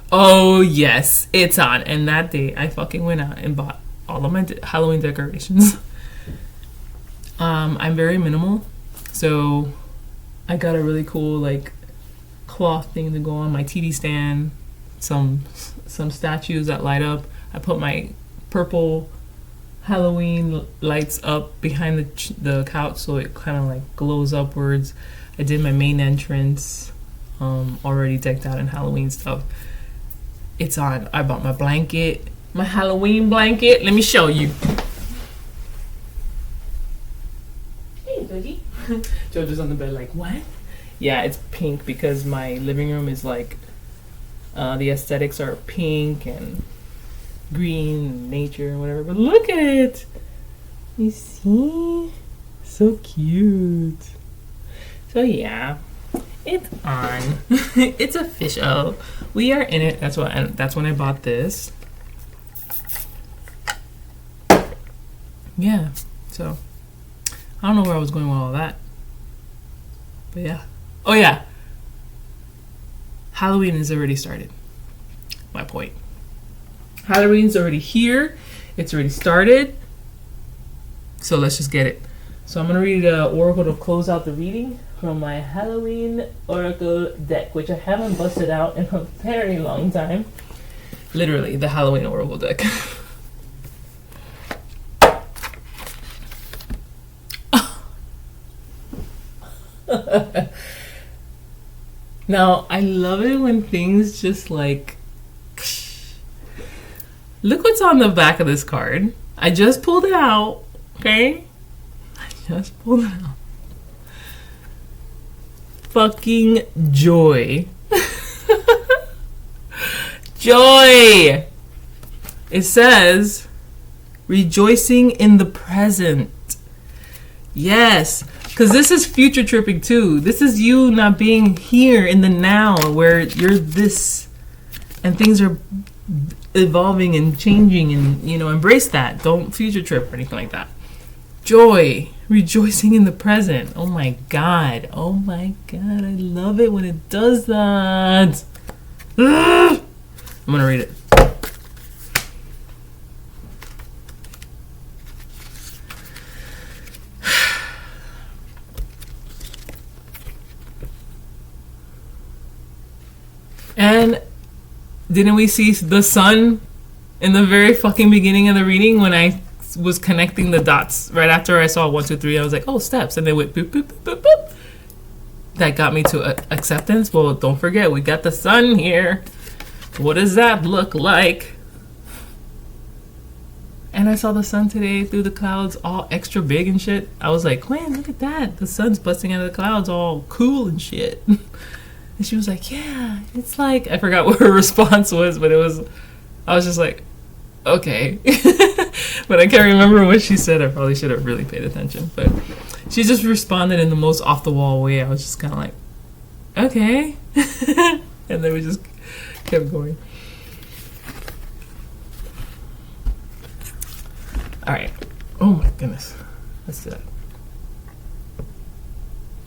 oh yes, it's on. And that day I fucking went out and bought all of my Halloween decorations. I'm very minimal. So I got a really cool like cloth thing to go on my TV stand, some statues that light up. I put my purple Halloween lights up behind the couch so it kind of like glows upwards. I did my main entrance, already decked out in Halloween stuff. It's on. I bought my blanket, my Halloween blanket. Let me show you. Hey, Joji. Jojo's on the bed like, what? Yeah, it's pink because my living room is like, the aesthetics are pink and green, nature, and whatever. But look at it! You see? So cute. So yeah, it's on. It's official. We are in it. That's when I bought this. Yeah. So I don't know where I was going with all that. But yeah. Oh yeah. Halloween has already started. My point. Halloween's already here. It's already started. So let's just get it. So I'm going to read an oracle to close out the reading from my Halloween oracle deck, which I haven't busted out in a very long time. Literally, the Halloween oracle deck. Now, I love it when things just like... Look what's on the back of this card. I just pulled it out, okay? I just pulled it out. Fucking joy. Joy! It says, rejoicing in the present. Yes, because this is future tripping too. This is you not being here in the now where you're this and things are evolving and changing, and embrace that. Don't future trip or anything like that. Joy, rejoicing in the present. Oh my god, I love it when it does that. I'm gonna read it. And didn't we see the sun in the very fucking beginning of the reading when I was connecting the dots? Right after I saw 1, 2, 3, I was like, oh, steps. And they went boop, boop, boop, boop, boop. That got me to acceptance. Well, don't forget, we got the sun here. What does that look like? And I saw the sun today through the clouds, all extra big and shit. I was like, Quinn, look at that. The sun's busting out of the clouds, all cool and shit. And she was like, yeah, it's like, I forgot what her response was, but I was just like, okay. But I can't remember what she said. I probably should have really paid attention. But she just responded in the most off the wall way. I was just kind of like, okay. And then we just kept going. All right. Oh my goodness. Let's do that.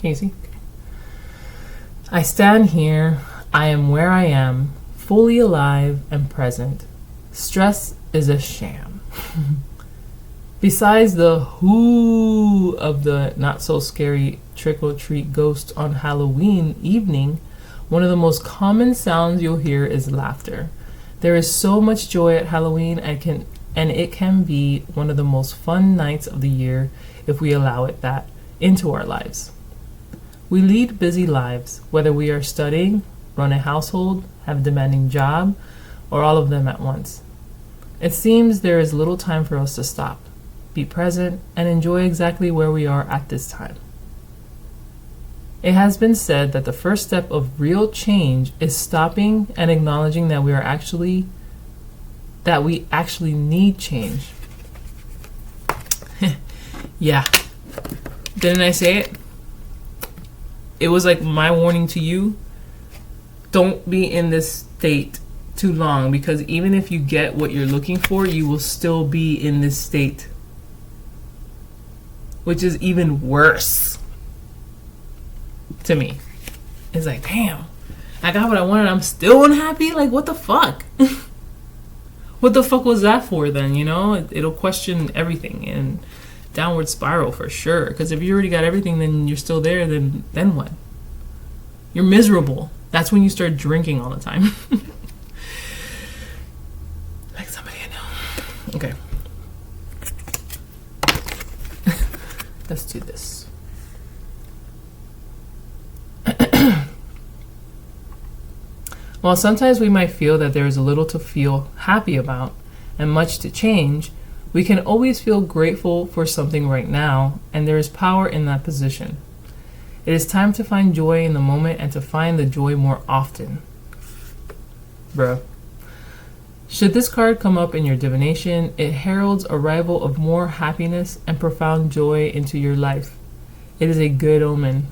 Can you see? I stand here. I am where I am, fully alive and present. Stress is a sham. Besides the whoo of the not so scary trick-or-treat ghost on Halloween evening, one of the most common sounds you'll hear is laughter. There is so much joy at Halloween and it can be one of the most fun nights of the year if we allow it that into our lives. We lead busy lives, whether we are studying, run a household, have a demanding job, or all of them at once. It seems there is little time for us to stop, be present, and enjoy exactly where we are at this time. It has been said that the first step of real change is stopping and acknowledging that we actually need change. Yeah. Didn't I say it? It was like my warning to you. Don't be in this state too long, because even if you get what you're looking for, you will still be in this state, which is even worse to me. It's like, damn, I got what I wanted, I'm still unhappy? Like, what the fuck? What the fuck was that for then, you know? It'll question everything and downward spiral for sure. Because if you already got everything, then you're still there, then what? You're miserable. That's when you start drinking all the time. Like somebody I know. Okay. Let's do this. While sometimes we might feel that there is a little to feel happy about and much to change, we can always feel grateful for something right now, and there is power in that position. It is time to find joy in the moment and to find the joy more often. Bruh. Should this card come up in your divination, it heralds arrival of more happiness and profound joy into your life. It is a good omen.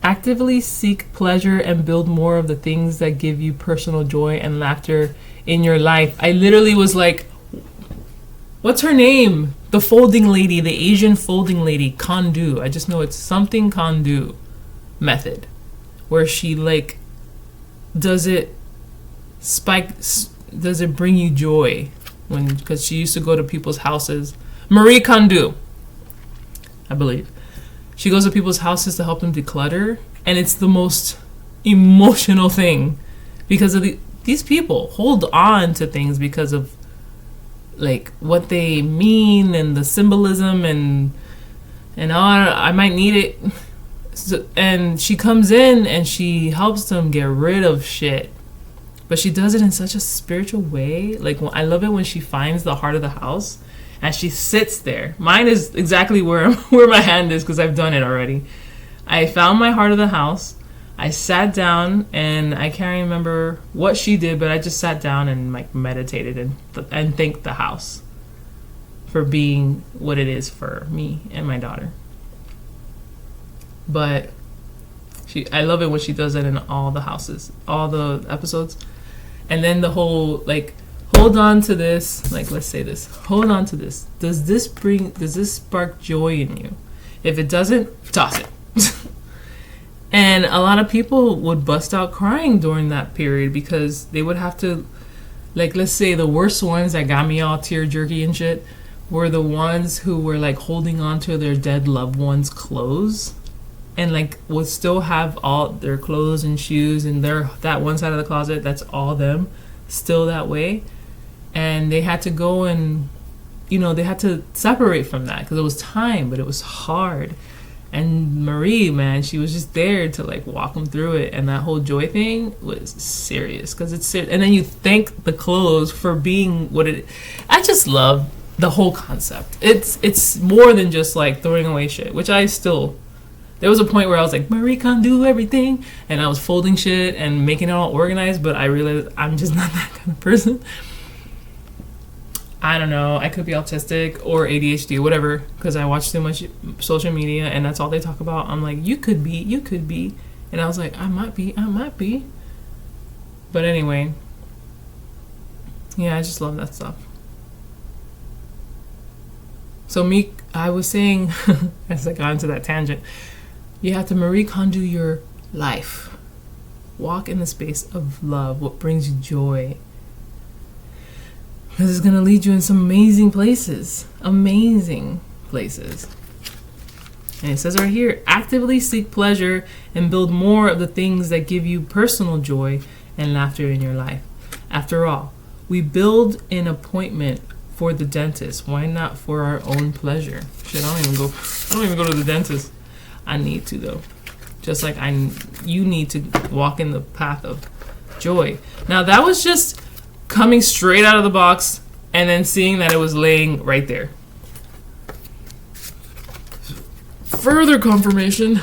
Actively seek pleasure and build more of the things that give you personal joy and laughter in your life. I literally was like, what's her name? The folding lady, the Asian folding lady, Kondu. I just know it's something Kondu method, where she like, does it bring you joy? Because she used to go to people's houses. Marie Kondo, I believe. She goes to people's houses to help them declutter, and it's the most emotional thing because of these people hold on to things because of like what they mean and the symbolism and I might need it. So, and she comes in and she helps them get rid of shit, but she does it in such a spiritual way. Like, I love it when she finds the heart of the house and she sits there. Mine is exactly where my hand is because I've done it already. I found my heart of the house. I sat down and I can't remember what she did, but I just sat down and like meditated and thanked the house for being what it is for me and my daughter. But I love it when she does it in all the houses, all the episodes. And then the whole like, hold on to this, like let's say this, hold on to this. Does this spark joy in you? If it doesn't, toss it. And a lot of people would bust out crying during that period because they would have to, like, let's say the worst ones that got me all tear jerky and shit were the ones who were like holding on to their dead loved ones' clothes and like would still have all their clothes and shoes and that one side of the closet that's all them still that way. And they had to go and, they had to separate from that because it was time, but it was hard. And Marie, man, she was just there to like walk him through it, and that whole joy thing was serious because it's serious. And then you thank the clothes for being what it. I just love the whole concept. It's more than just like throwing away shit, which I still. There was a point where I was like, Marie can do everything, and I was folding shit and making it all organized, but I realized I'm just not that kind of person. I don't know, I could be autistic or ADHD or whatever, because I watch too much social media and that's all they talk about. I'm like, you could be. And I was like, I might be. But anyway, yeah, I just love that stuff. So I was saying, as I got into that tangent, you have to Marie Kondo your life. Walk in the space of love, what brings you joy. Because it's going to lead you in some amazing places. Amazing places. And it says right here, actively seek pleasure and build more of the things that give you personal joy and laughter in your life. After all, we build an appointment for the dentist. Why not for our own pleasure? Shit, I don't even go to the dentist. I need to though. Just like you need to walk in the path of joy. Now that was just coming straight out of the box and then seeing that it was laying right there. Further confirmation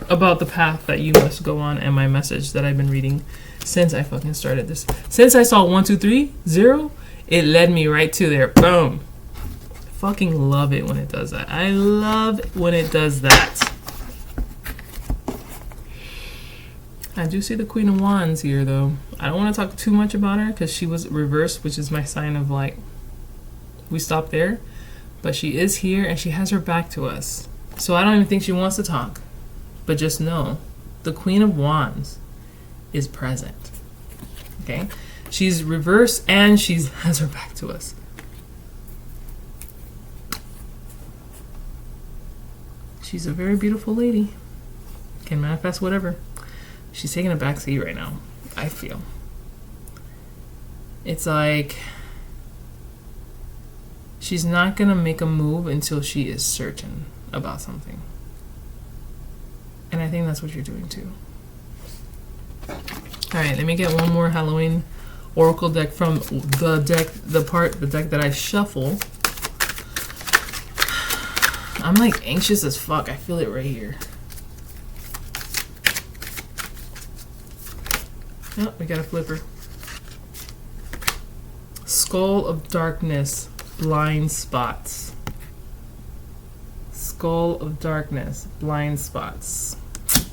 about the path that you must go on and my message that I've been reading since I fucking started this. Since I saw 1, 2, 3, 0, it led me right to there. Boom. Fucking love it when it does that. I love when it does that. I do see the Queen of Wands here, though. I don't want to talk too much about her because she was reversed, which is my sign of like, we stop there. But she is here and she has her back to us. So I don't even think she wants to talk. But just know, the Queen of Wands is present. Okay? She's reversed and she has her back to us. She's a very beautiful lady. Can manifest whatever. She's taking a back seat right now, I feel. It's like she's not going to make a move until she is certain about something. And I think that's what you're doing too. Alright, let me get one more Halloween Oracle deck from the deck that I shuffle. I'm like anxious as fuck. I feel it right here. Oh, we got a flipper. Skull of Darkness, Blind Spots. Skull of Darkness, Blind Spots.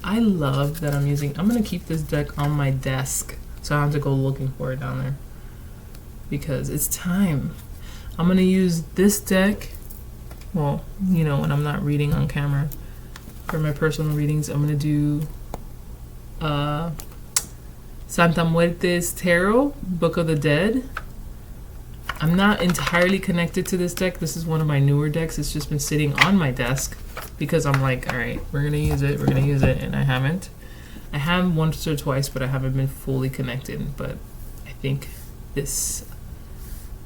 I love that I'm going to keep this deck on my desk so I don't have to go looking for it down there. Because it's time. I'm going to use this deck, well, you know, when I'm not reading on camera. For my personal readings, I'm going to do Santa Muerte's Tarot, Book of the Dead. I'm not entirely connected to this deck. This is one of my newer decks. It's just been sitting on my desk because I'm like, all right, we're going to use it, and I haven't. I have once or twice, but I haven't been fully connected. But I think these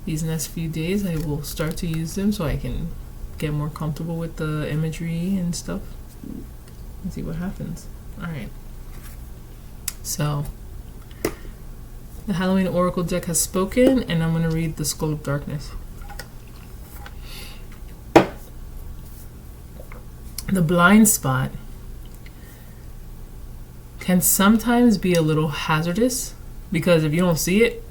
next few days I will start to use them so I can get more comfortable with the imagery and stuff and see what happens. All right. So the Halloween Oracle deck has spoken, and I'm going to read the Skull of Darkness. The blind spot can sometimes be a little hazardous because if you don't see it,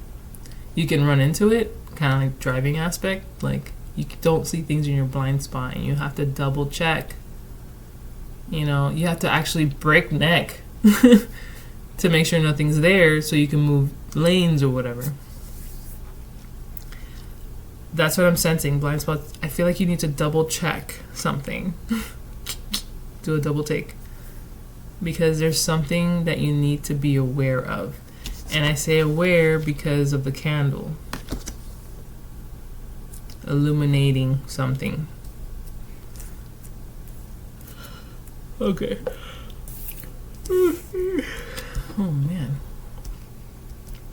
you can run into it, kind of like driving aspect. Like you don't see things in your blind spot and you have to double check. You know, you have to actually break neck to make sure nothing's there so you can move lanes or whatever. That's what I'm sensing. Blind spots. I feel like you need to double check something. Do a double take. Because there's something that you need to be aware of. And I say aware because of the candle. Illuminating something. Okay. Oh man.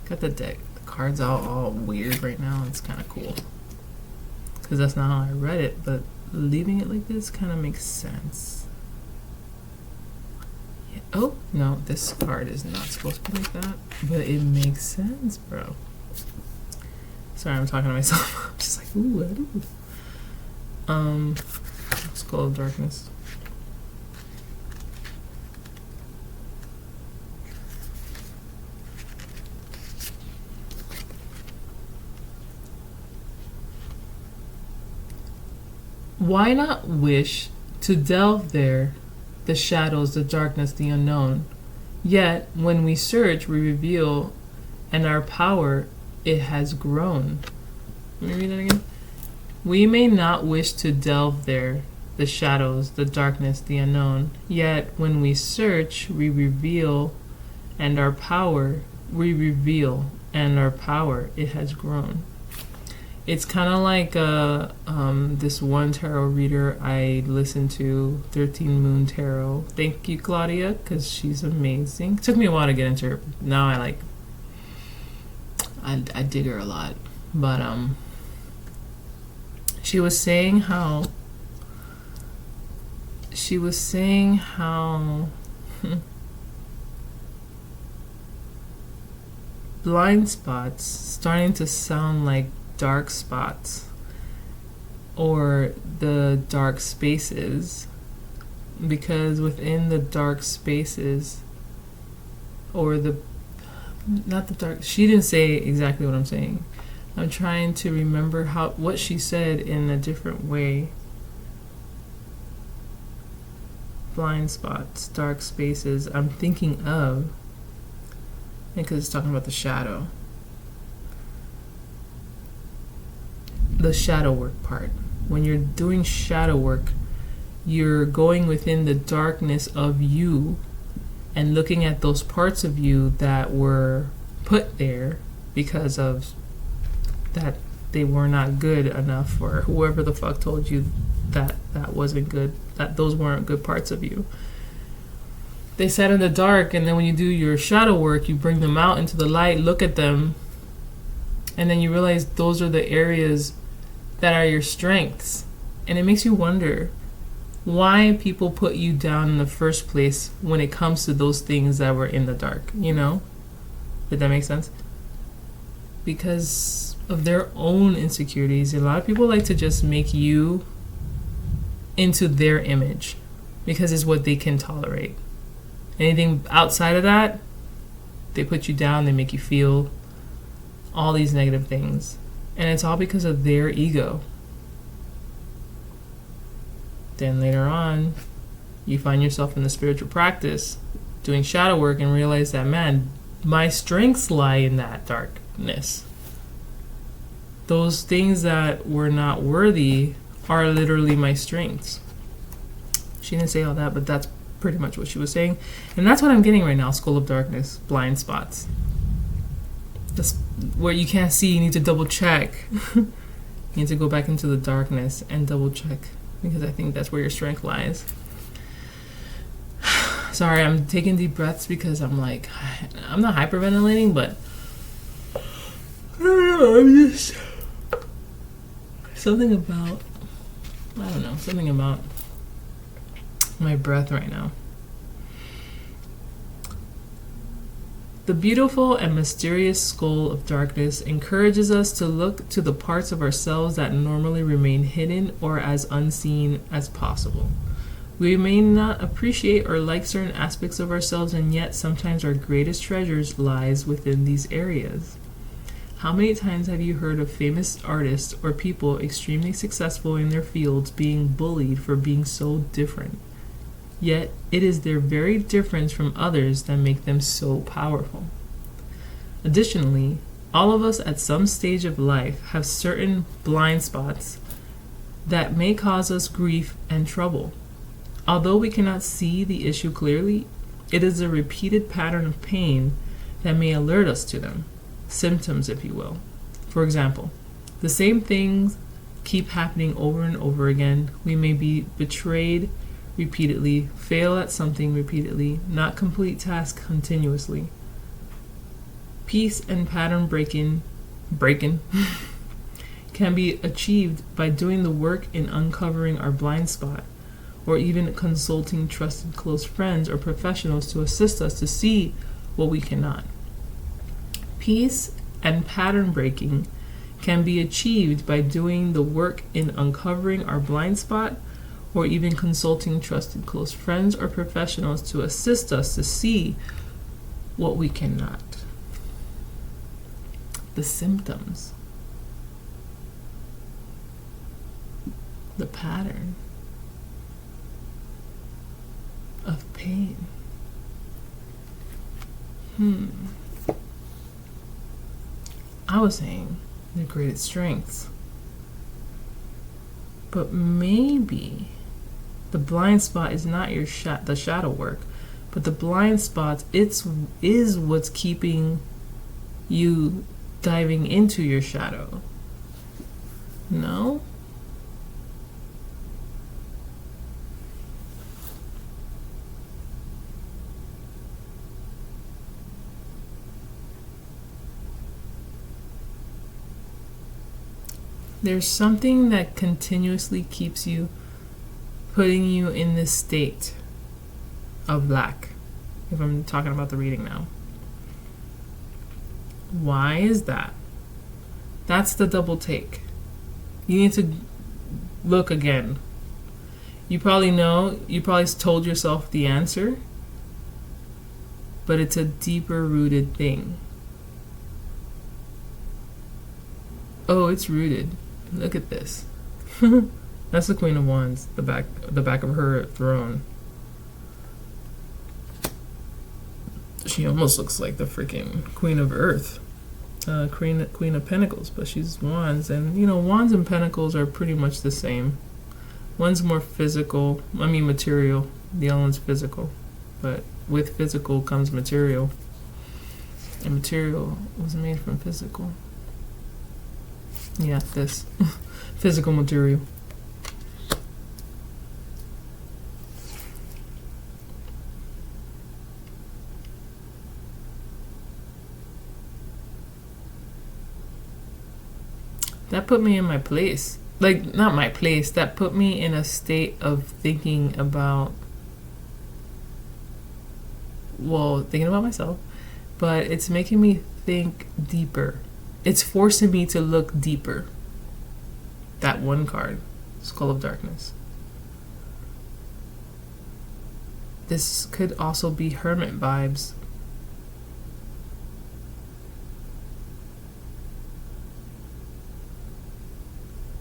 Got the deck, the cards all weird right now. It's kind of cool. Because that's not how I read it, but leaving it like this kind of makes sense. Oh, no, this card is not supposed to be like that, but it makes sense, bro. Sorry, I'm talking to myself. I'm just like, ooh, Skull of Darkness. Why not wish to delve there, the shadows, the darkness, the unknown? Yet, when we search, we reveal, and our power, it has grown. Let me read that again. We may not wish to delve there, the shadows, the darkness, the unknown. Yet, when we search, we reveal, and our power, it has grown. It's kind of like this one tarot reader I listened to, 13 Moon Tarot. Thank you, Claudia, because she's amazing. It took me a while to get into her. Now I dig her a lot. But she was saying how blind spots starting to sound like dark spots or the dark spaces, because within the dark spaces or she didn't say exactly what I'm saying. I'm trying to remember what she said in a different way. Blind spots, dark spaces. I'm thinking of, because it's talking about the shadow. The shadow work part. When you're doing shadow work, you're going within the darkness of you and looking at those parts of you that were put there because of that they were not good enough, or whoever the fuck told you that wasn't good, that those weren't good parts of you. They sat in the dark, and then when you do your shadow work, you bring them out into the light, look at them, and then you realize those are the areas that are your strengths. And it makes you wonder why people put you down in the first place when it comes to those things that were in the dark, you know? Did that make sense? Because of their own insecurities. A lot of people like to just make you into their image because it's what they can tolerate. Anything outside of that, they put you down, they make you feel all these negative things. And it's all because of their ego. Then later on, you find yourself in the spiritual practice doing shadow work and realize that, man, my strengths lie in that darkness. Those things that were not worthy are literally my strengths. She didn't say all that, but that's pretty much what she was saying. And that's what I'm getting right now, Skull of Darkness, blind spots. That's where you can't see, you need to double check. You need to go back into the darkness and double check, because I think that's where your strength lies. Sorry, I'm taking deep breaths because I'm not hyperventilating, but I'm just something about my breath right now. The beautiful and mysterious Skull of Darkness encourages us to look to the parts of ourselves that normally remain hidden or as unseen as possible. We may not appreciate or like certain aspects of ourselves, and yet sometimes our greatest treasures lies within these areas. How many times have you heard of famous artists or people extremely successful in their fields being bullied for being so different? Yet it is their very difference from others that make them so powerful. Additionally, all of us at some stage of life have certain blind spots that may cause us grief and trouble. Although we cannot see the issue clearly, it is a repeated pattern of pain that may alert us to them, symptoms if you will. For example, the same things keep happening over and over again. We may be betrayed repeatedly, fail at something repeatedly, not complete tasks continuously. Peace and pattern breaking can be achieved by doing the work in uncovering our blind spot, or even consulting trusted close friends or professionals to assist us to see what we cannot. Peace and pattern breaking can be achieved by doing the work in uncovering our blind spot or even consulting trusted close friends or professionals to assist us to see what we cannot. The symptoms, the pattern of pain. I was saying the greatest strengths, but maybe the blind spot is not your the shadow work, but the blind spots is what's keeping you diving into your shadow. No? There's something that continuously keeps you putting you in this state of lack, if I'm talking about the reading now. Why is that? That's the double take. You need to look again. You probably know, you probably told yourself the answer, but it's a deeper rooted thing. Oh, it's rooted. Look at this. That's the Queen of Wands, the back of her throne. She almost looks like the freaking Queen of Earth, Queen of Pentacles, but she's Wands, and Wands and Pentacles are pretty much the same. One's more physical, material. The other one's physical, but with physical comes material, and material was made from physical. Yeah, this physical material. That put me in my place. Like, not my place, that put me in a state of thinking about myself, but it's making me think deeper. It's forcing me to look deeper. That one card, Skull of Darkness. This could also be Hermit vibes.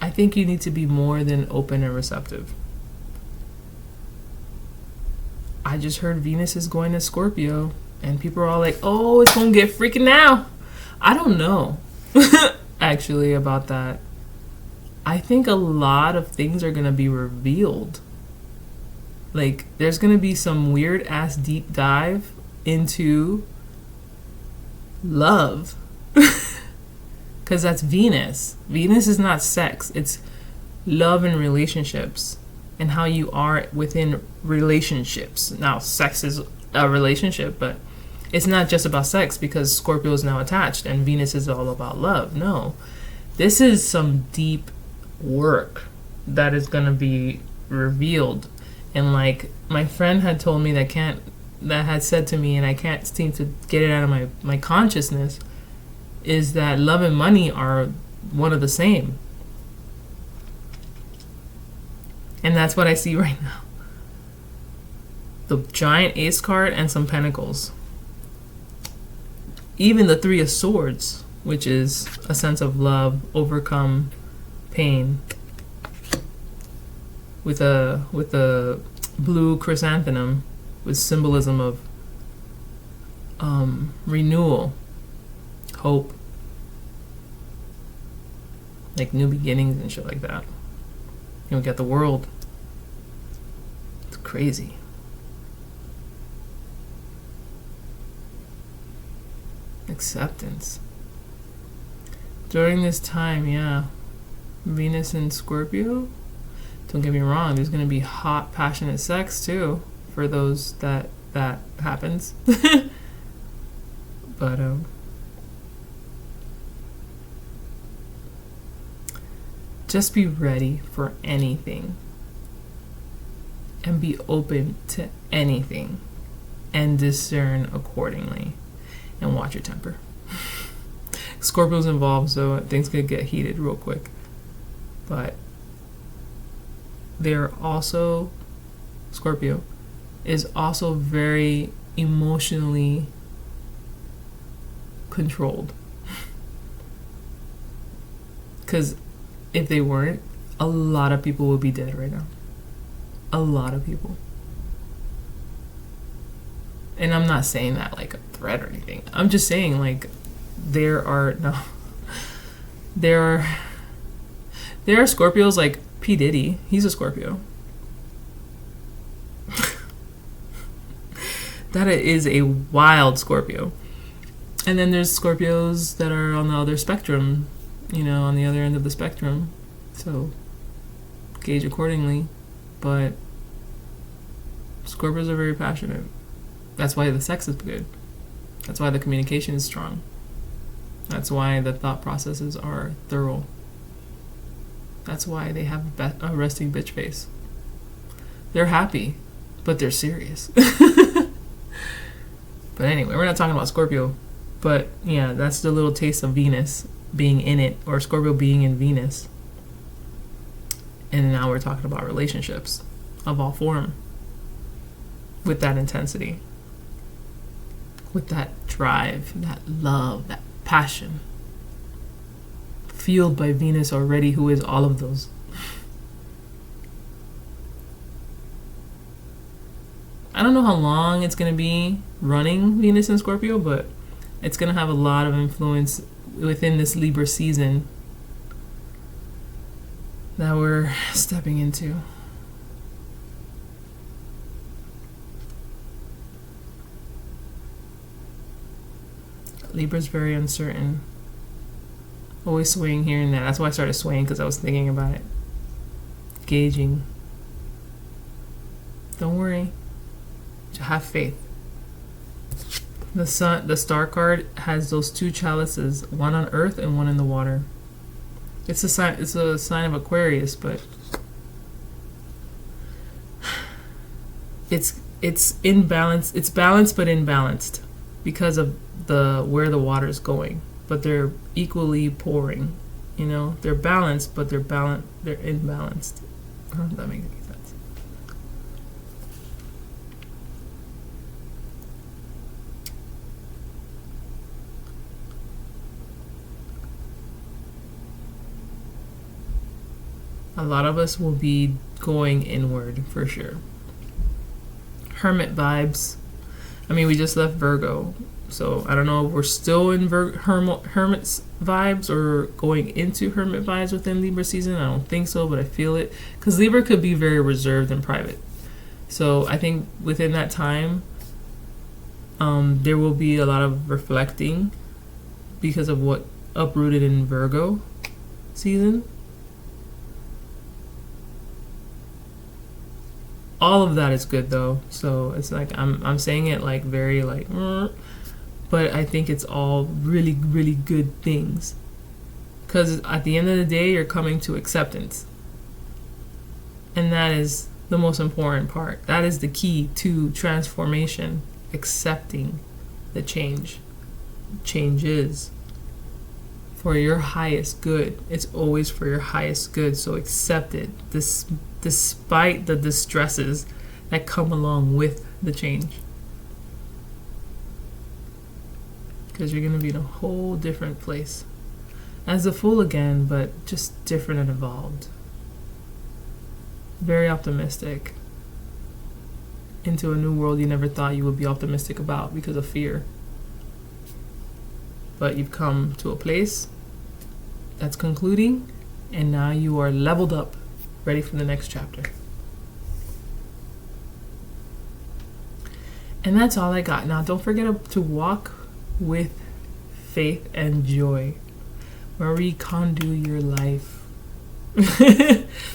I think you need to be more than open and receptive. I just heard Venus is going to Scorpio, and people are all like, oh, it's going to get freaking now. I don't know, actually, about that. I think a lot of things are going to be revealed. Like, there's going to be some weird-ass deep dive into love. Because that's Venus. Venus is not sex. It's love and relationships and how you are within relationships. Now, sex is a relationship, but it's not just about sex because Scorpio is now attached and Venus is all about love. No. This is some deep work that is going to be revealed. And like my friend had told me that had said to me, and I can't seem to get it out of my consciousness, is that love and money are one of the same. And that's what I see right now. The giant ace card and some pentacles. Even the 3 of swords, which is a sense of love, overcome pain. With a blue chrysanthemum with symbolism of renewal, hope, like new beginnings and shit like that. And we got the World. It's crazy. Acceptance. During this time, yeah, Venus in Scorpio. Don't get me wrong, there's going to be hot, passionate sex too for those that happens. But just be ready for anything. and be open to anything and discern accordingly and watch your temper. Scorpio's involved, so things could get heated real quick. But they're also, Scorpio is also very emotionally controlled. Because if they weren't, a lot of people would be dead right now. A lot of people. And I'm not saying that like a threat or anything. I'm just saying like there are Scorpios like P. Diddy. He's a Scorpio. That is a wild Scorpio. And then there's Scorpios that are on the other spectrum, on the other end of the spectrum. So gauge accordingly. But Scorpios are very passionate. That's why the sex is good. That's why the communication is strong. That's why the thought processes are thorough. That's why they have a resting bitch face. They're happy, but they're serious. But anyway, we're not talking about Scorpio. But yeah, that's the little taste of Venus being in it, or Scorpio being in Venus. And now we're talking about relationships of all form. With that intensity. With that drive, that love, that passion. Fueled by Venus already, who is all of those. I don't know how long it's going to be running Venus in Scorpio, but it's going to have a lot of influence within this Libra season that we're stepping into. Libra's very uncertain. Always swaying here and there. That's why I started swaying, because I was thinking about it. Gauging. Don't worry. Have faith. The sun, the star card has those two chalices, one on earth and one in the water. It's a sign of Aquarius, but it's imbalanced. It's balanced but imbalanced because of where the water is going. But they're equally pouring. They're balanced, but they're imbalanced. I don't know if that makes any sense. A lot of us will be going inward for sure. Hermit vibes. I mean, we just left Virgo, so I don't know if we're still in Hermit's vibes or going into Hermit vibes within Libra season. I don't think so, but I feel it. Because Libra could be very reserved and private. So I think within that time, there will be a lot of reflecting because of what uprooted in Virgo season. All of that is good though, so it's like I'm saying it like very like, but I think it's all really, really good things, because at the end of the day you're coming to acceptance, and that is the most important part. That is the key to transformation. Accepting the changes for your highest good. It's always for your highest good, so accept it. Despite the distresses that come along with the change. Because you're going to be in a whole different place. As a fool again, but just different and evolved. Very optimistic. Into a new world you never thought you would be optimistic about because of fear. But you've come to a place that's concluding, and now you are leveled up, ready for the next chapter. And that's all I got. Now, don't forget to walk with faith and joy. Marie Kondo your life.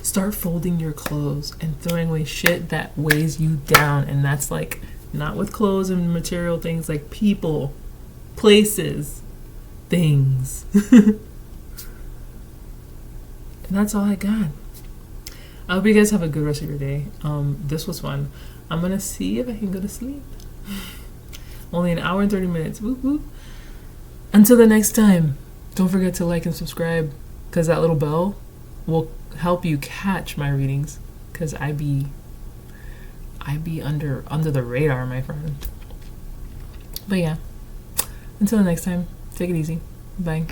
Start folding your clothes and throwing away shit that weighs you down. And that's like, not with clothes and material things, like people, places, things. And that's all I got. I hope you guys have a good rest of your day. This was fun. I'm gonna see if I can go to sleep. Only an hour and 30 minutes. Whoop, whoop. Until the next time, don't forget to like and subscribe, because that little bell will help you catch my readings, because I be under the radar, my friend. But yeah, until the next time, take it easy. Bye.